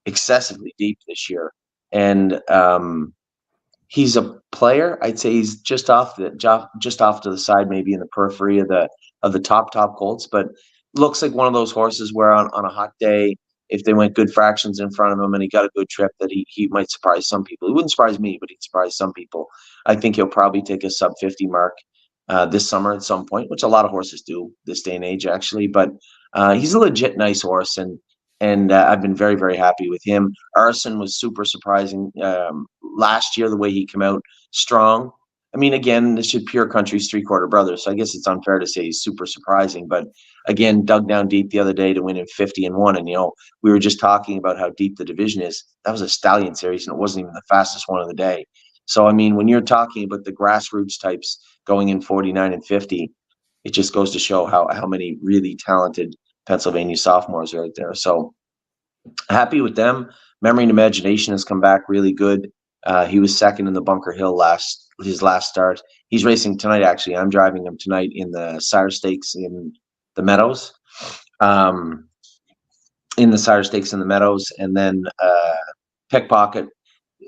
Speaker 3: excessively deep this year. And he's a player. I'd say he's just off to the side, maybe in the periphery of the top colts, but looks like one of those horses where on a hot day, if they went good fractions in front of him and he got a good trip, that he might surprise some people. He wouldn't surprise me, but he'd surprise some people. I think he'll probably take a sub 50 mark this summer at some point, which a lot of horses do this day and age, actually. But he's a legit nice horse, and I've been very, very happy with him. Arson was super surprising last year, the way he came out strong. I mean, again, this is Pure Country's 3/4 brother, so I guess it's unfair to say he's super surprising. But again, dug down deep the other day to win in 50-1, and we were just talking about how deep the division is. That was a stallion series, and it wasn't even the fastest one of the day. So I mean, when you're talking about the grassroots types going in 49 and 50, it just goes to show how many really talented Pennsylvania sophomores are out there. So happy with them. Memory and Imagination has come back really good. He was second in the Bunker Hill his last start. He's racing tonight, actually. I'm driving him tonight in the Sire Stakes in the Meadows. And then Pickpocket,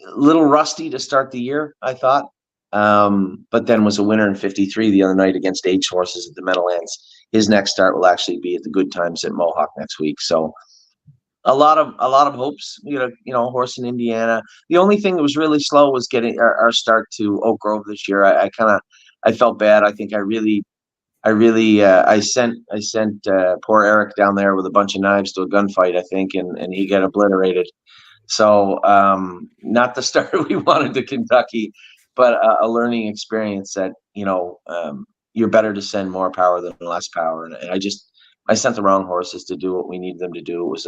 Speaker 3: a little rusty to start the year, I thought. But then was a winner in 53 the other night against H horses at the Meadowlands. His next start will actually be at the Good Times at Mohawk next week. So a lot of hopes. Horse in Indiana. The only thing that was really slow was getting our start to Oak Grove this year. I felt bad. I think I sent poor Eric down there with a bunch of knives to a gunfight, I think, and he got obliterated. So not the start we wanted to Kentucky, but a learning experience that you're better to send more power than less power. And I sent the wrong horses to do what we needed them to do. It was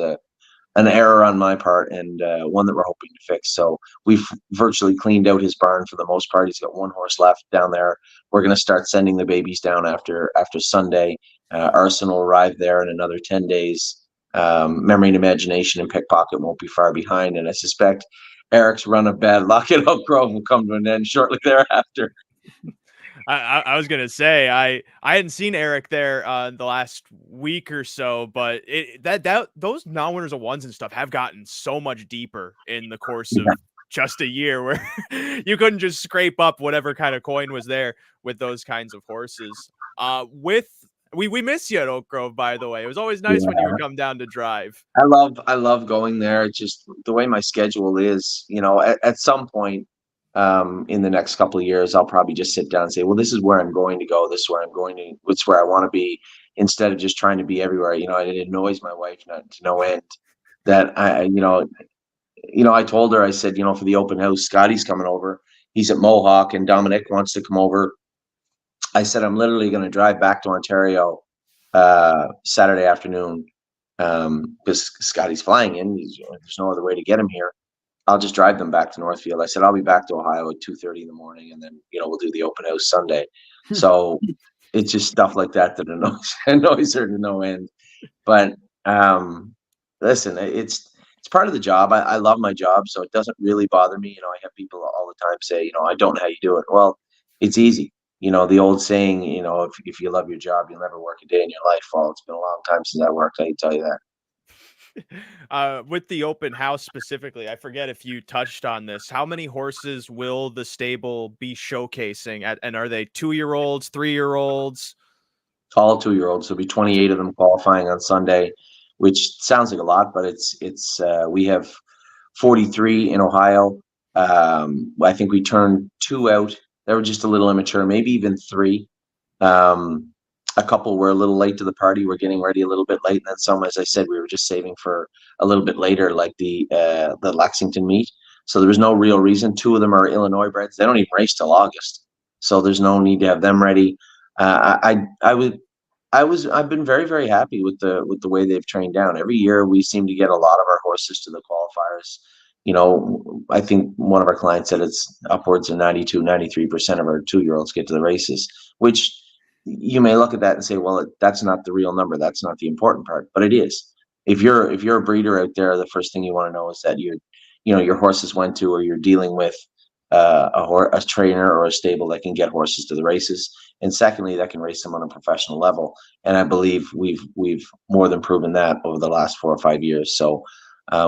Speaker 3: an error on my part, and one that we're hoping to fix. So we've virtually cleaned out his barn for the most part. He's got one horse left down there. We're going to start sending the babies down after Sunday. Arson will arrive there in another 10 days. Memory and Imagination and Pickpocket won't be far behind, and I suspect Eric's run of bad luck at Oak Grove will come to an end shortly thereafter.
Speaker 1: I was gonna say I hadn't seen Eric there the last week or so, but those non-winners of ones and stuff have gotten so much deeper in the course of just a year, where you couldn't just scrape up whatever kind of coin was there with those kinds of horses. We miss you at Oak Grove, by the way. It was always nice when you would come down to drive.
Speaker 3: I love going there. It's just the way my schedule is, at some point in the next couple of years, I'll probably just sit down and say, well, this is where I'm going to go. This is where I'm going to, it's where I want to be, instead of just trying to be everywhere. It annoys my wife to no end that I told her, I said, for the open house, Scotty's coming over. He's at Mohawk and Dominic wants to come over. I said, I'm literally going to drive back to Ontario Saturday afternoon because Scotty's flying in. There's no other way to get him here. I'll just drive them back to Northfield. I said, I'll be back to Ohio at 2:30 in the morning, and then, we'll do the open house Sunday. So it's just stuff like that annoys her to no end. But listen, it's part of the job. I love my job, so it doesn't really bother me. I have people all the time say, I don't know how you do it. Well, it's easy. The old saying, if you love your job, you'll never work a day in your life. Well, it's been a long time since I worked, I can tell you that.
Speaker 1: With the open house specifically, I forget if you touched on this. How many horses will the stable be showcasing and are they 2-year-olds, 3-year-olds?
Speaker 3: All 2-year-olds. There'll be 28 of them qualifying on Sunday, which sounds like a lot, but we have 43 in Ohio. I think we turned 2 out. They were just a little immature, maybe even 3. A couple were a little late to the party. We're getting ready a little bit late. And then some, as I said, we were just saving for a little bit later, like the Lexington meet. So there was no real reason. 2 of them are Illinois breds. They don't even race till August. So there's no need to have them ready. I've been very, very happy with the way they've trained down. Every year we seem to get a lot of our horses to the qualifiers. I think one of our clients said it's upwards of 92, 93% of our 2-year-olds get to the races, which you may look at that and say, well, that's not the real number. That's not the important part, but it is. If you're a breeder out there, the first thing you want to know is that your horses went to, or you're dealing with a trainer or a stable that can get horses to the races. And secondly, that can race them on a professional level. And I believe we've more than proven that over the last 4 or 5 years. So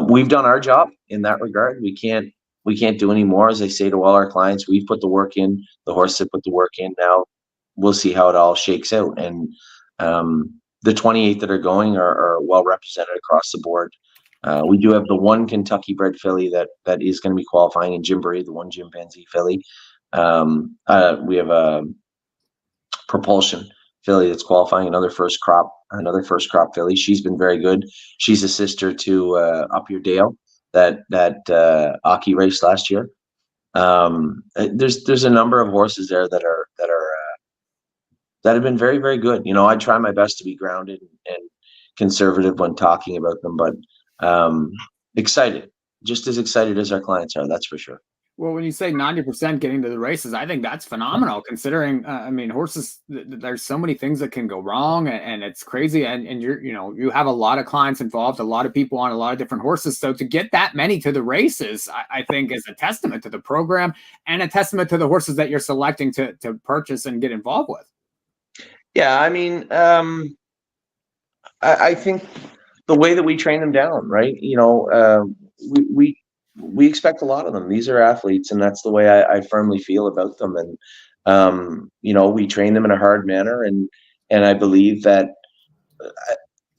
Speaker 3: we've done our job in that regard. We can't do any more. As I say to all our clients, we've put the work in. The horse have put the work in. Now we'll see how it all shakes out. And the 28 that are going are well represented across the board. We do have the one Kentucky bred filly that is going to be qualifying in Gymboree, the one Jim Benzie filly. We have a Propulsion filly that's qualifying, another first crop filly. She's been very good. She's a sister to Up Your Dale that Aki raced last year. There's a number of horses there that have been very, very good. I try my best to be grounded and conservative when talking about them, but excited, just as excited as our clients are. That's for sure.
Speaker 2: Well, when you say 90% getting to the races, I think that's phenomenal considering, horses, there's so many things that can go wrong and it's crazy. And you have a lot of clients involved, a lot of people on a lot of different horses. So to get that many to the races, I think is a testament to the program and a testament to the horses that you're selecting to purchase and get involved with.
Speaker 3: Yeah. I think the way that we train them down, right. We expect a lot of them. These are athletes, and that's the way I firmly feel about them. And we train them in a hard manner, and I believe that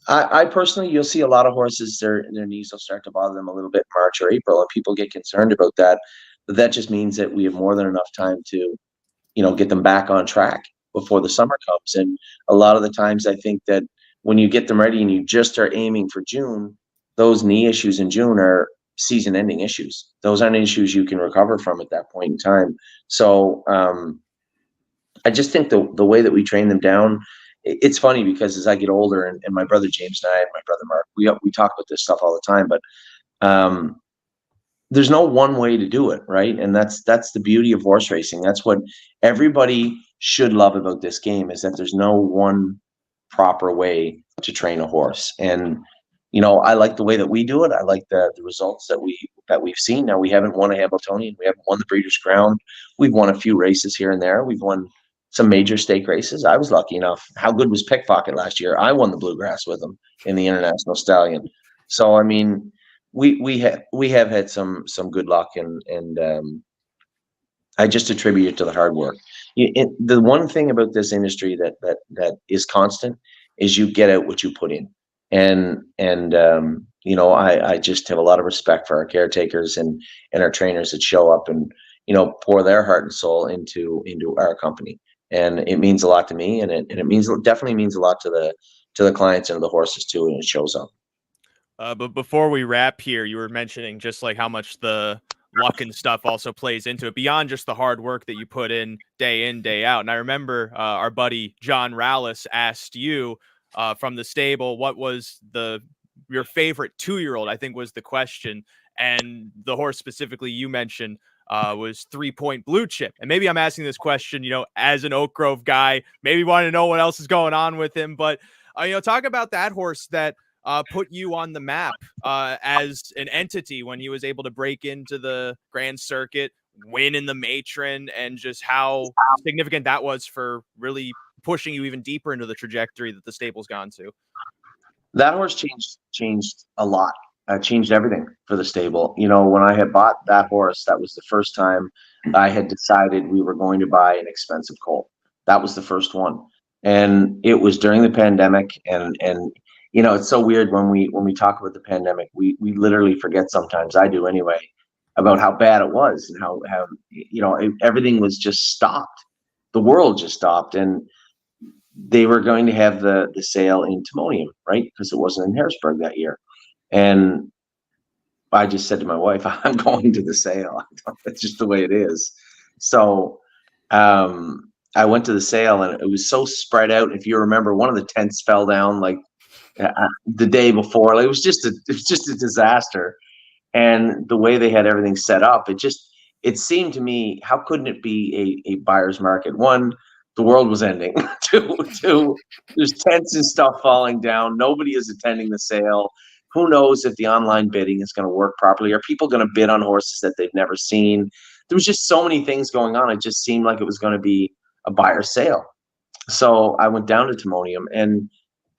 Speaker 3: I personally, you'll see a lot of horses, their knees will start to bother them a little bit in March or April, and people get concerned about that. But that just means that we have more than enough time to, get them back on track before the summer comes. And a lot of the times, I think that when you get them ready and you just are aiming for June, those knee issues in June are season-ending issues. Those aren't issues you can recover from at that point in time. So I just think the way that we train them down, it's funny because as I get older, and my brother James and I and my brother Mark, we talk about this stuff all the time, but there's no one way to do it, right? And that's the beauty of horse racing. That's what everybody should love about this game, is that there's no one proper way to train a horse. And I like the way that we do it. I like the results that we've seen. Now, we haven't won a Hamiltonian. We haven't won the Breeders' Crown. We've won a few races here and there. We've won some major stake races. I was lucky enough. How good was Pickpocket last year? I won the Bluegrass with him in the International Stallion. So I mean, we have had some good luck, and I just attribute it to the hard work. The one thing about this industry that is constant is you get out what you put in, and you know, I just have a lot of respect for our caretakers and our trainers that show up and, you know, pour their heart and soul into our company, and it means a lot to me, and it definitely means a lot to the clients and the horses too, and it shows up.
Speaker 1: But before we wrap here, you were mentioning just like how much the luck and stuff also plays into it beyond just the hard work that you put in, day out. And I remember our buddy John Rallis asked you from the stable, what was your favorite 2-year-old, I think was the question. And the horse specifically you mentioned was 3 Point Blue Chip. And maybe I'm asking this question, you know, as an Oak Grove guy, maybe want to know what else is going on with him. But, you know, talk about that horse that put you on the map as an entity when he was able to break into the Grand Circuit, win in the Matron, and just how significant that was for really pushing you even deeper into the trajectory that the stable's gone to.
Speaker 3: That horse changed a lot. Changed everything for the stable. You know, when I had bought that horse, that was the first time I had decided we were going to buy an expensive colt. That was the first one, and it was during the pandemic. And you know, it's so weird when we talk about the pandemic, we literally forget sometimes. I do anyway, about how bad it was and how you know, everything was just stopped. The world just stopped, and they were going to have the sale in Timonium, right? Because it wasn't in Harrisburg that year. And I just said to my wife, I'm going to the sale. That's just the way it is. So I went to the sale, and it was so spread out. If you remember, one of the tents fell down like the day before. Like, it was just a disaster. And the way they had everything set up, it seemed to me, how couldn't it be a buyer's market? One, the world was ending. Two, there's tents and stuff falling down. Nobody is attending the sale. Who knows if the online bidding is going to work properly? Are people going to bid on horses that they've never seen? There was just so many things going on. It just seemed like it was going to be a buyer sale. So I went down to Timonium, and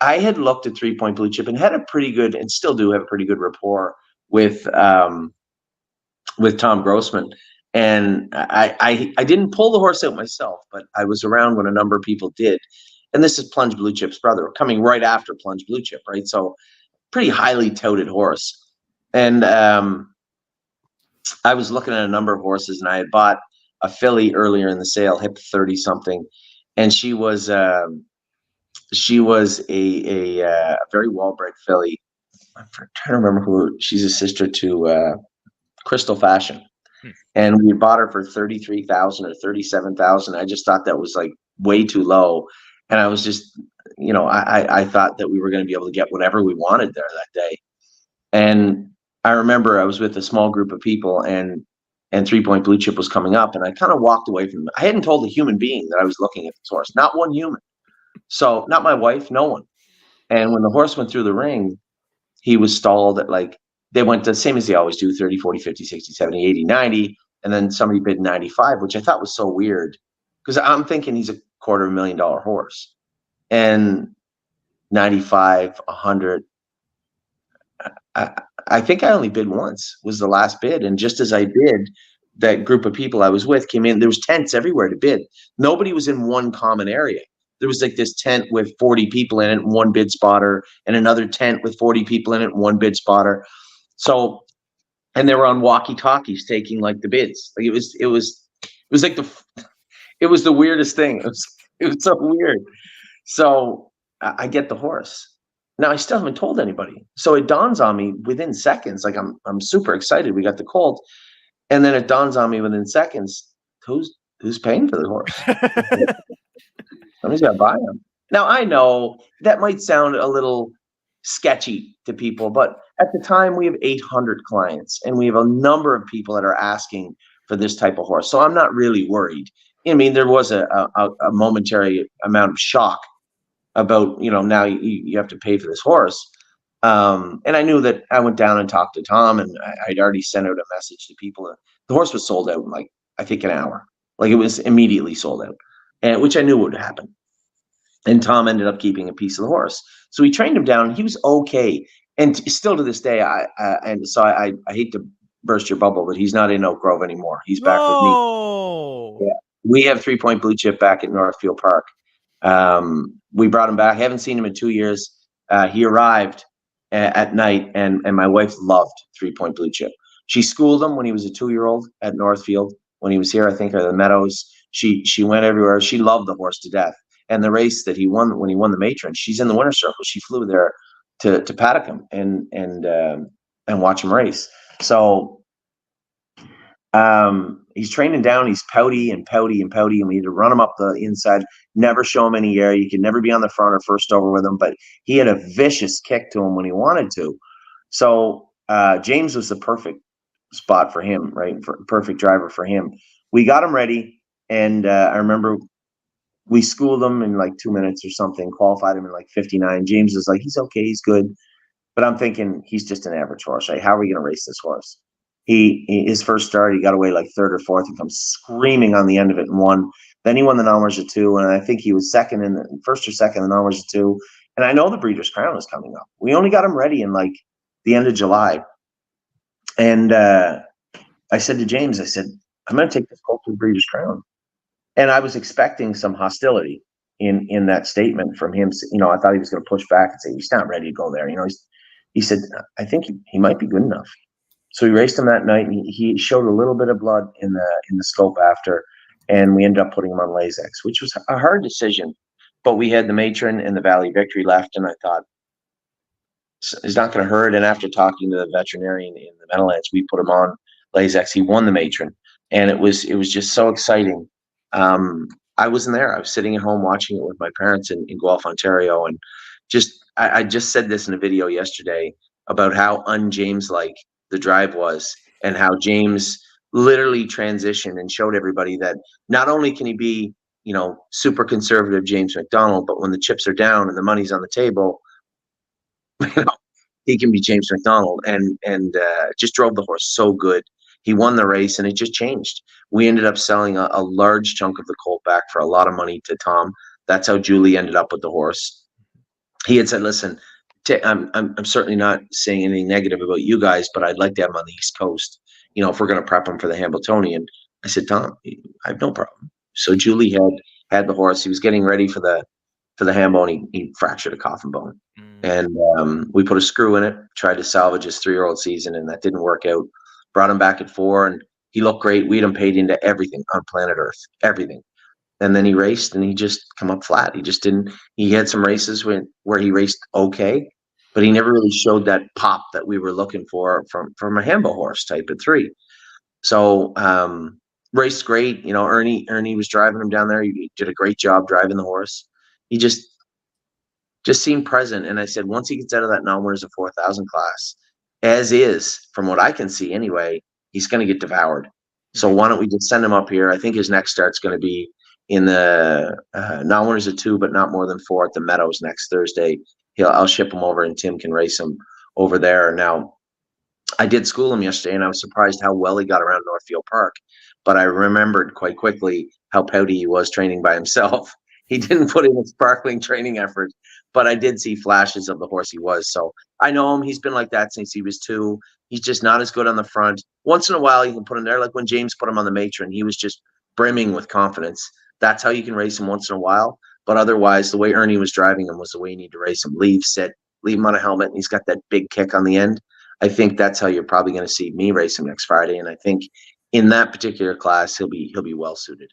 Speaker 3: I had looked at 3 Point Blue Chip and had a pretty good, and still do have a pretty good rapport with Tom Grossman. And I didn't pull the horse out myself, but I was around when a number of people did. And this is Plunge Blue Chip's brother, coming right after Plunge Blue Chip, right? So pretty highly touted horse. And I was looking at a number of horses, and I had bought a filly earlier in the sale, hip 30 something, and she was a very well-bred filly. I'm trying to remember who. She's a sister to Crystal Fashion, and we bought her for 33,000 or 37,000. I just thought that was like way too low, and I was just, you know, I thought that we were going to be able to get whatever we wanted there that day. And I remember I was with a small group of people, and 3 Point Blue Chip was coming up, and I kind of walked away from them. I hadn't told a human being that I was looking at this horse, not one human. So not my wife, no one. And when the horse went through the ring, he was stalled at, like, they went the same as they always do, 30, 40, 50, 60, 70, 80, 90. And then somebody bid 95, which I thought was so weird, because I'm thinking he's a $250,000 horse. And 95, 100. I think I only bid once, was the last bid. And just as I bid, that group of people I was with came in. There was tents everywhere to bid. Nobody was in one common area. There was like this tent with 40 people in it, and one bid spotter, and another tent with 40 people in it, and one bid spotter. So, and they were on walkie-talkies taking like the bids. Like it was like it was the weirdest thing. It was so weird. So I get the horse. Now I still haven't told anybody. So it dawns on me within seconds. Like I'm super excited. We got the colt, and then it dawns on me within seconds. Who's paying for the horse? Somebody's got to buy him. Now, I know that might sound a little sketchy to people, but at the time we have 800 clients, and we have a number of people that are asking for this type of horse. So I'm not really worried. I mean, there was a momentary amount of shock about, you know, now you have to pay for this horse. And I knew that. I went down and talked to Tom, and I'd already sent out a message to people. The horse was sold out in, like, I think an hour. Like, it was immediately sold out. and which I knew would happen. And Tom ended up keeping a piece of the horse. So we trained him down. He was okay. And still to this day, I hate to burst your bubble, but he's not in Oak Grove anymore. He's back with me.
Speaker 1: No.
Speaker 3: Yeah. We have 3 Point Blue Chip back at Northfield Park. We brought him back. I haven't seen him in 2 years. He arrived at night, and my wife loved 3 Point Blue Chip. She schooled him when he was a 2-year-old at Northfield. When he was here, I think, or the Meadows. She went everywhere. She loved the horse to death. And the race that he won, when he won the matron, she's in the winner's circle. She flew there to paddock him and watch him race. So he's training down. He's pouty, and we need to run him up the inside. Never show him any air. You can never be on the front or first over with him. But he had a vicious kick to him when he wanted to. So James was the perfect spot for him, right? Perfect driver for him. We got him ready, and I remember we schooled him in like 2 minutes or something, qualified him in like 59. James was like, he's okay, he's good. But I'm thinking he's just an average horse, right? How are we going to race this horse? His first start, he got away like third or fourth. He comes screaming on the end of it and won. Then he won the Nommers of 2, and I think he was second in the first or second in the Nommers of 2. And I know the Breeders' Crown is coming up. We only got him ready in like the end of July. And I said to James, I said, I'm going to take this colt to the Breeders' Crown. And I was expecting some hostility in that statement from him. You know, I thought he was going to push back and say, he's not ready to go there. You know, he said, I think he might be good enough. So we raced him that night, and he showed a little bit of blood in the scope after, and we ended up putting him on Lasix, which was a hard decision. But we had the matron and the Valley Victory left, and I thought, it's not going to hurt. And after talking to the veterinarian in the Meadowlands, we put him on Lasix. He won the matron, and it was just so exciting. I wasn't there. I was sitting at home watching it with my parents in Guelph, Ontario, and I just said this in a video yesterday about how un-James-like the drive was, and how James literally transitioned and showed everybody that not only can he be, you know, super conservative James McDonald, but when the chips are down and the money's on the table, you know, he can be James McDonald, and just drove the horse so good. He won the race, and it just changed. We ended up selling a large chunk of the colt back for a lot of money to Tom. That's how Julie ended up with the horse. He had said, listen, I'm certainly not saying anything negative about you guys, but I'd like to have him on the East Coast, you know, if we're going to prep him for the Hambletonian. I said, Tom, I have no problem. So Julie had the horse. He was getting ready for the Hambo, and he fractured a coffin bone. And we put a screw in it, tried to salvage his 3-year-old season, and that didn't work out. Brought him back at 4, and he looked great. We had him paid into everything on planet Earth, everything. And then he raced, and he just come up flat. He just didn't. He had some races where he raced okay, but he never really showed that pop that we were looking for from a Hambo horse type at 3. So raced great. You know, Ernie was driving him down there. He did a great job driving the horse. He just seemed present. And I said, once he gets out of that non-winners of 4,000 class, as is, from what I can see anyway, he's going to get devoured. So why don't we just send him up here? I think his next start's going to be in the non-winners of 2, but not more than 4 at the Meadows next Thursday. I'll ship him over, and Tim can race him over there. Now, I did school him yesterday, and I was surprised how well he got around Northfield Park. But I remembered quite quickly how pouty he was training by himself. He didn't put in a sparkling training effort, but I did see flashes of the horse he was. So I know him. He's been like that since he was 2. He's just not as good on the front. Once in a while, you can put him there. Like when James put him on the matron, he was just brimming with confidence. That's how you can race him once in a while. But otherwise, the way Ernie was driving him was the way you need to race him. Leave, sit, leave him on a helmet, and he's got that big kick on the end. I think that's how you're probably going to see me race him next Friday. And I think in that particular class, he'll be well suited.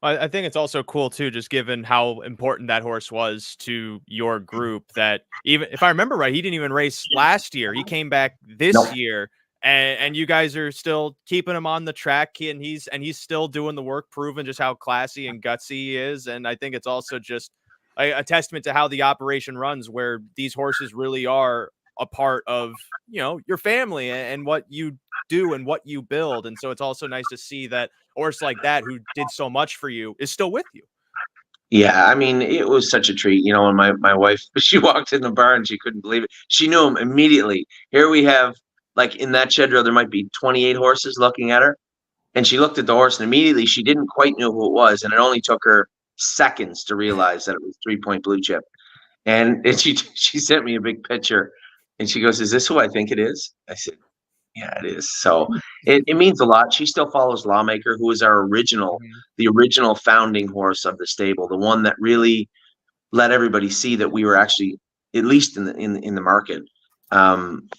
Speaker 1: I think it's also cool too, just given how important that horse was to your group, that even if I remember right, he didn't even race last year. He came back this year, and you guys are still keeping him on the track, and he's still doing the work, proving just how classy and gutsy he is. And I think it's also just a testament to how the operation runs, where these horses really are a part of, you know, your family and what you do and what you build. And so it's also nice to see that a horse like that, who did so much for you, is still with you.
Speaker 3: Yeah, I mean, it was such a treat. You know, when my wife, she walked in the barn, she couldn't believe it. She knew him immediately. Here we have, like in that shed row, there might be 28 horses looking at her. And she looked at the horse, and immediately she didn't quite know who it was. And it only took her seconds to realize that it was 3-point blue chip. And she sent me a big picture, and she goes, "Is this who I think it is?" I said, "Yeah, it is." So it means a lot. She still follows Lawmaker, who was our the original founding horse of the stable, the one that really let everybody see that we were actually, at least in the market.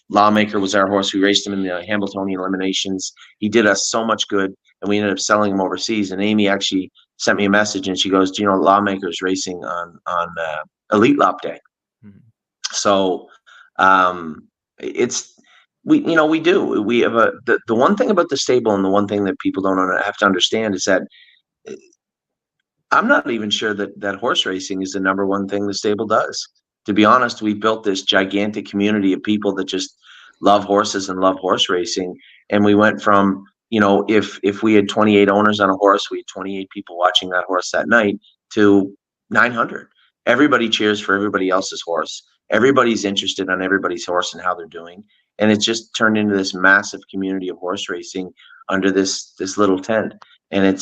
Speaker 3: Lawmaker was our horse. We raced him in the Hambletonian eliminations. He did us so much good, and we ended up selling him overseas. And Amy actually sent me a message, and she goes, "Do you know Lawmaker's racing on Elite Lop Day?"
Speaker 1: Mm-hmm.
Speaker 3: So we do. We have the one thing about the stable, and the one thing that people don't have to understand is that I'm not even sure that horse racing is the number one thing the stable does. To be honest, we built this gigantic community of people that just love horses and love horse racing. And we went from, if we had 28 owners on a horse, we had 28 people watching that horse that night, to 900. Everybody cheers for everybody else's horse. Everybody's interested on everybody's horse and how they're doing. And it's just turned into this massive community of horse racing under this little tent. And it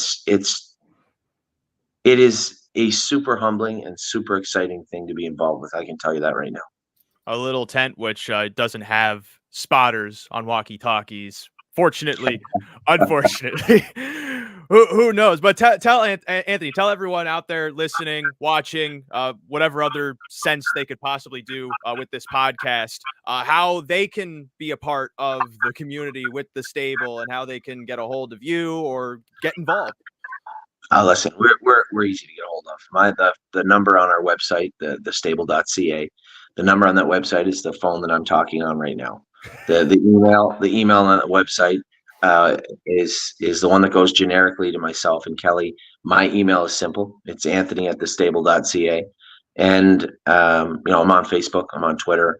Speaker 3: is a super humbling and super exciting thing to be involved with. I can tell you that right now.
Speaker 1: A little tent which doesn't have spotters on walkie-talkies. Fortunately, unfortunately, who knows? But tell Anthony, tell everyone out there listening, watching, whatever other sense they could possibly do with this podcast, how they can be a part of the community with the stable, and how they can get a hold of you or get involved.
Speaker 3: Listen, we're easy to get a hold of. The number on our website, the stable.ca, the number on that website is the phone that I'm talking on right now. The email on that website is the one that goes generically to myself and Kelly. My email is simple. It's anthony@thestable.ca. And I'm on Facebook, I'm on Twitter.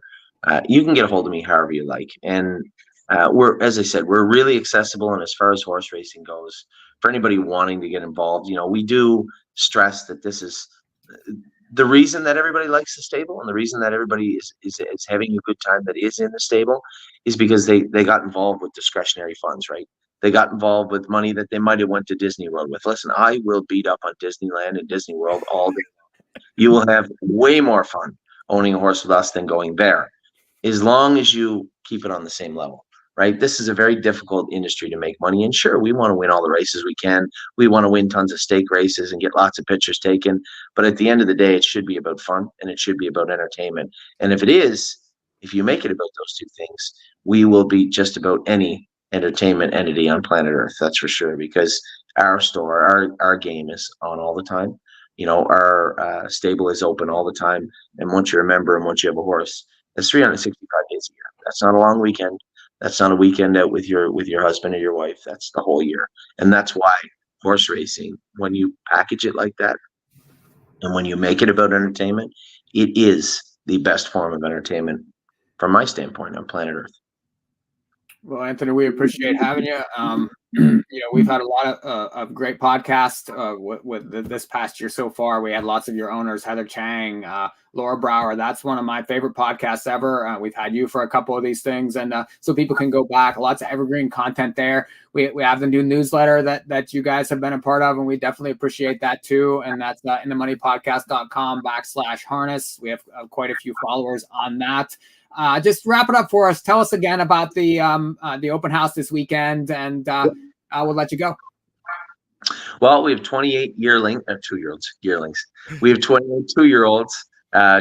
Speaker 3: You can get a hold of me however you like. And as I said, we're really accessible. And as far as horse racing goes, for anybody wanting to get involved, we do stress that this is the reason that everybody likes the stable, and the reason that everybody is having a good time that is in the stable is because they got involved with discretionary funds, right? They got involved with money that they might have went to Disney World with. Listen, I will beat up on Disneyland and Disney World all day. You will have way more fun owning a horse with us than going there, as long as you keep it on the same level. Right? This is a very difficult industry to make money. And sure, we want to win all the races we can. We want to win tons of stake races and get lots of pictures taken. But at the end of the day, it should be about fun, and it should be about entertainment. And if you make it about those two things, we will beat just about any entertainment entity on planet Earth. That's for sure, because our game is on all the time. Our stable is open all the time. And once you're a member and once you have a horse, that's 365 days a year. That's not a long weekend. That's not a weekend out with your husband or your wife. That's the whole year. And that's why horse racing, when you package it like that, and when you make it about entertainment, it is the best form of entertainment from my standpoint on planet Earth.
Speaker 2: Well, Anthony, we appreciate having you. We've had a lot of great podcasts with this past year so far. We had lots of your owners, Heather Chang, Laura Brower. That's one of my favorite podcasts ever. We've had you for a couple of these things, and so people can go back. Lots of evergreen content there. We have the new newsletter that you guys have been a part of, and we definitely appreciate that too. And that's inthemoneypodcast.com/harness. We have quite a few followers on that. Just wrap it up for us. Tell us again about the open house this weekend, and we'll let you go.
Speaker 3: Well, we have 28 yearlings. We have 28 2-year-olds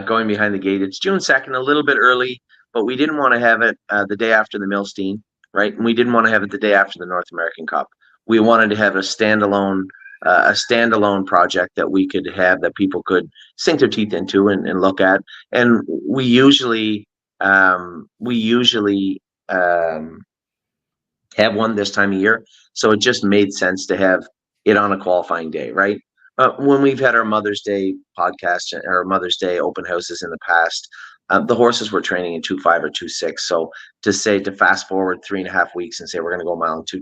Speaker 3: going behind the gate. It's June 2nd, a little bit early, but we didn't want to have it the day after the Milstein, right? And we didn't want to have it the day after the North American Cup. We wanted to have a standalone project that we could have, that people could sink their teeth into and look at. And we usually have one this time of year, so it just made sense to have it on a qualifying day, right? When we've had our Mother's Day podcast or Mother's Day open houses in the past, the horses were training in 2.5 or 2.6. So to fast forward 3.5 weeks and say we're going to go 1.22 miles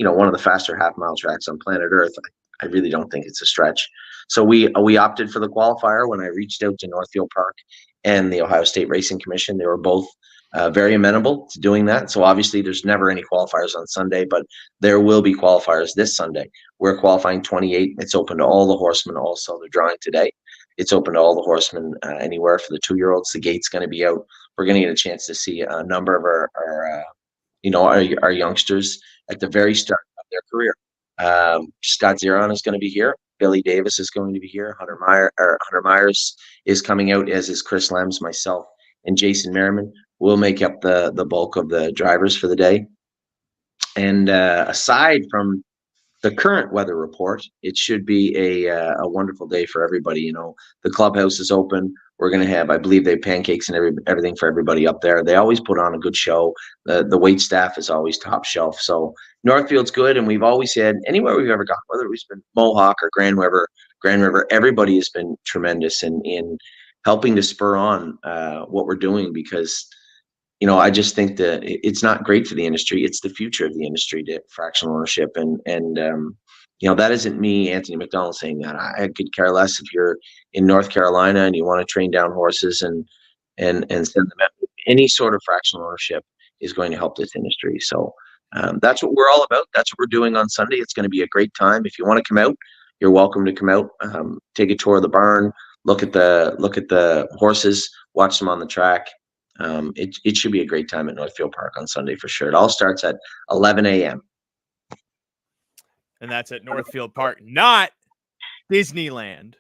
Speaker 3: on one of the faster half-mile tracks on planet Earth, I really don't think it's a stretch. So we opted for the qualifier. When I reached out to Northfield Park and the Ohio State Racing Commission, they were both very amenable to doing that. So obviously there's never any qualifiers on Sunday, but there will be qualifiers this Sunday. We're qualifying 28. It's open to all the horsemen. Also, they're drawing today. It's open to all the horsemen anywhere for the 2-year-olds. The gate's going to be out. We're going to get a chance to see a number of our youngsters at the very start of their career. Scott Zeron is going to be here. Billy Davis is going to be here. Hunter Myers is coming out, as is Chris Lems, myself, and Jason Merriman will make up the bulk of the drivers for the day. And aside from the current weather report, it should be a wonderful day for everybody. You know, the clubhouse is open. We're going to have, I believe, they have pancakes and everything for everybody up there. They always put on a good show. The wait staff is always top shelf. So Northfield's good, and we've always had, anywhere we've ever gone, whether it's been Mohawk or Grand River, everybody has been tremendous in helping to spur on what we're doing, because you know, I just think that it's not great for the industry. It's the future of the industry, to fractional ownership. And you know, that isn't me, Anthony McDonald, saying that. I could care less if you're in North Carolina and you want to train down horses and send them out. Any sort of fractional ownership is going to help this industry. So that's what we're all about. That's what we're doing on Sunday. It's going to be a great time. If you want to come out, you're welcome to come out. Take a tour of the barn, look at the horses, watch them on the track. It should be a great time at Northfield Park on Sunday for sure. It all starts at 11 a.m.
Speaker 1: And that's at Northfield Park, not Disneyland.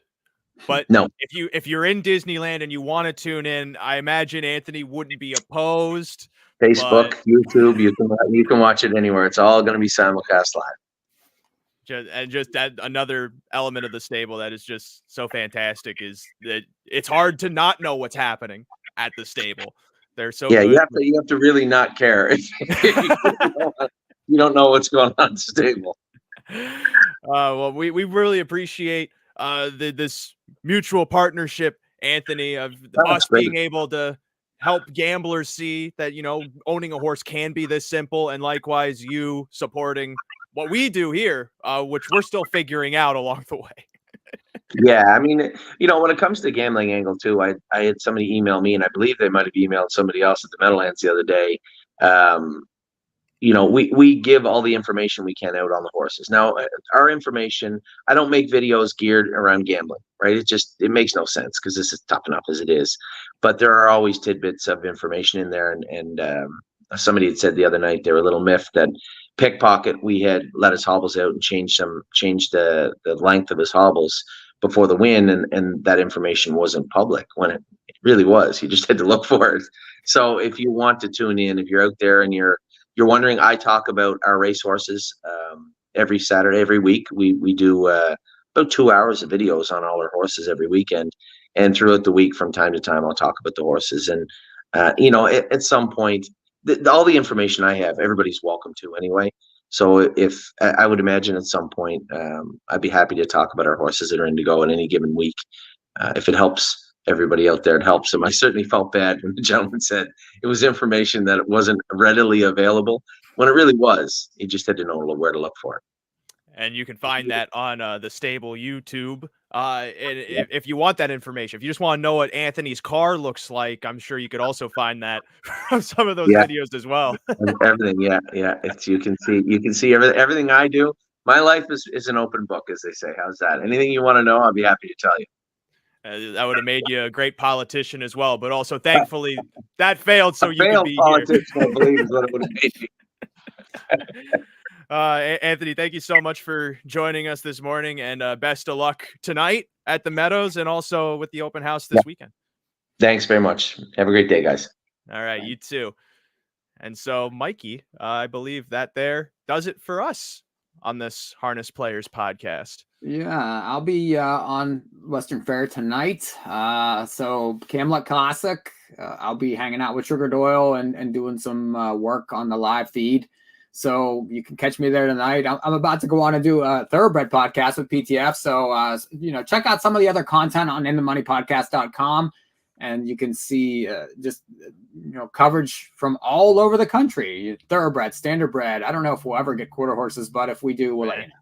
Speaker 1: But
Speaker 3: no,
Speaker 1: if you're in Disneyland and you want to tune in, I imagine Anthony wouldn't be opposed.
Speaker 3: Facebook, YouTube, you can watch it anywhere. It's all going to be simulcast live.
Speaker 1: Just another element of the stable that is just so fantastic is that it's hard to not know what's happening at the stable. They're so good.
Speaker 3: You have to really not care if you don't know what's going on in the stable.
Speaker 1: Well, we really appreciate this mutual partnership, Anthony, of us being able to help gamblers see that, you know, owning a horse can be this simple, and likewise you supporting what we do here, which we're still figuring out along the way.
Speaker 3: Yeah, I mean, you know, when it comes to the gambling angle too, I had somebody email me, and I believe they might have emailed somebody else at the Meadowlands the other day. You know, we give all the information we can out on the horses. Now, our information, I don't make videos geared around gambling, right? It makes no sense because this is tough enough as it is. But there are always tidbits of information in there, and somebody had said the other night they were a little miffed that Pickpocket, we had let his hobbles out and changed the length of his hobbles before the win, and that information wasn't public when it really was. You just had to look for it. So if you want to tune in, if you're out there and you're wondering, I talk about our racehorses every Saturday, every week. We do about 2 hours of videos on all our horses every weekend, and throughout the week, from time to time, I'll talk about the horses. And you know, at some point, all the information I have, everybody's welcome to anyway. So if I would imagine at some point, I'd be happy to talk about our horses that are in to go in any given week. If it helps everybody out there, it helps them. I certainly felt bad when the gentleman said it was information that wasn't readily available, when it really was. You just had to know where to look for it.
Speaker 1: And you can find that on the stable YouTube. And if you want that information, if you just want to know what Anthony's car looks like, I'm sure you could also find that from some of those videos as well.
Speaker 3: Everything, yeah. You can see everything I do. My life is an open book, as they say. How's that? Anything you want to know, I'll be happy to tell you.
Speaker 1: That would have made you a great politician as well, but also thankfully that failed, so you could be
Speaker 3: politics, here. I believe is what it would have made me.
Speaker 1: Anthony, thank you so much for joining us this morning, and best of luck tonight at the Meadows and also with the open house this weekend.
Speaker 3: Thanks very much. Have a great day, guys.
Speaker 1: All right, you too. And so, Mikey, I believe that there does it for us on this Harness Players podcast.
Speaker 2: Yeah, I'll be on Western Fair tonight. So Camelot Classic, I'll be hanging out with Sugar Doyle and doing some work on the live feed. So you can catch me there tonight. I'm about to go on and do a Thoroughbred podcast with PTF. So, you know, check out some of the other content on inthemoneypodcast.com. And you can see just, you know, coverage from all over the country. Thoroughbred, Standardbred. I don't know if we'll ever get quarter horses, but if we do, we'll let you know.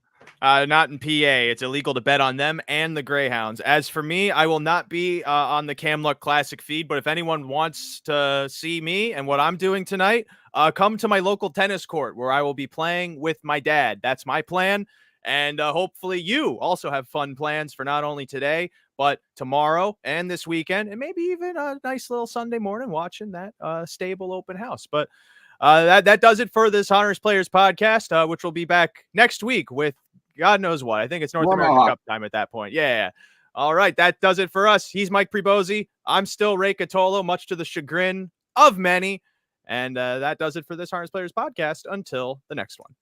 Speaker 1: Not in PA. It's illegal to bet on them and the Greyhounds. As for me, I will not be on the Camluck Classic feed, but if anyone wants to see me and what I'm doing tonight, come to my local tennis court where I will be playing with my dad. That's my plan. And hopefully you also have fun plans for not only today, but tomorrow and this weekend, and maybe even a nice little Sunday morning watching that stable open house. But that does it for this Honors Players podcast, which will be back next week with God knows what. I think it's North American Cup time at that point. Yeah. All right. That does it for us. He's Mike Pribozie. I'm still Ray Cotolo, much to the chagrin of many. And that does it for this Harness Players podcast. Until the next one.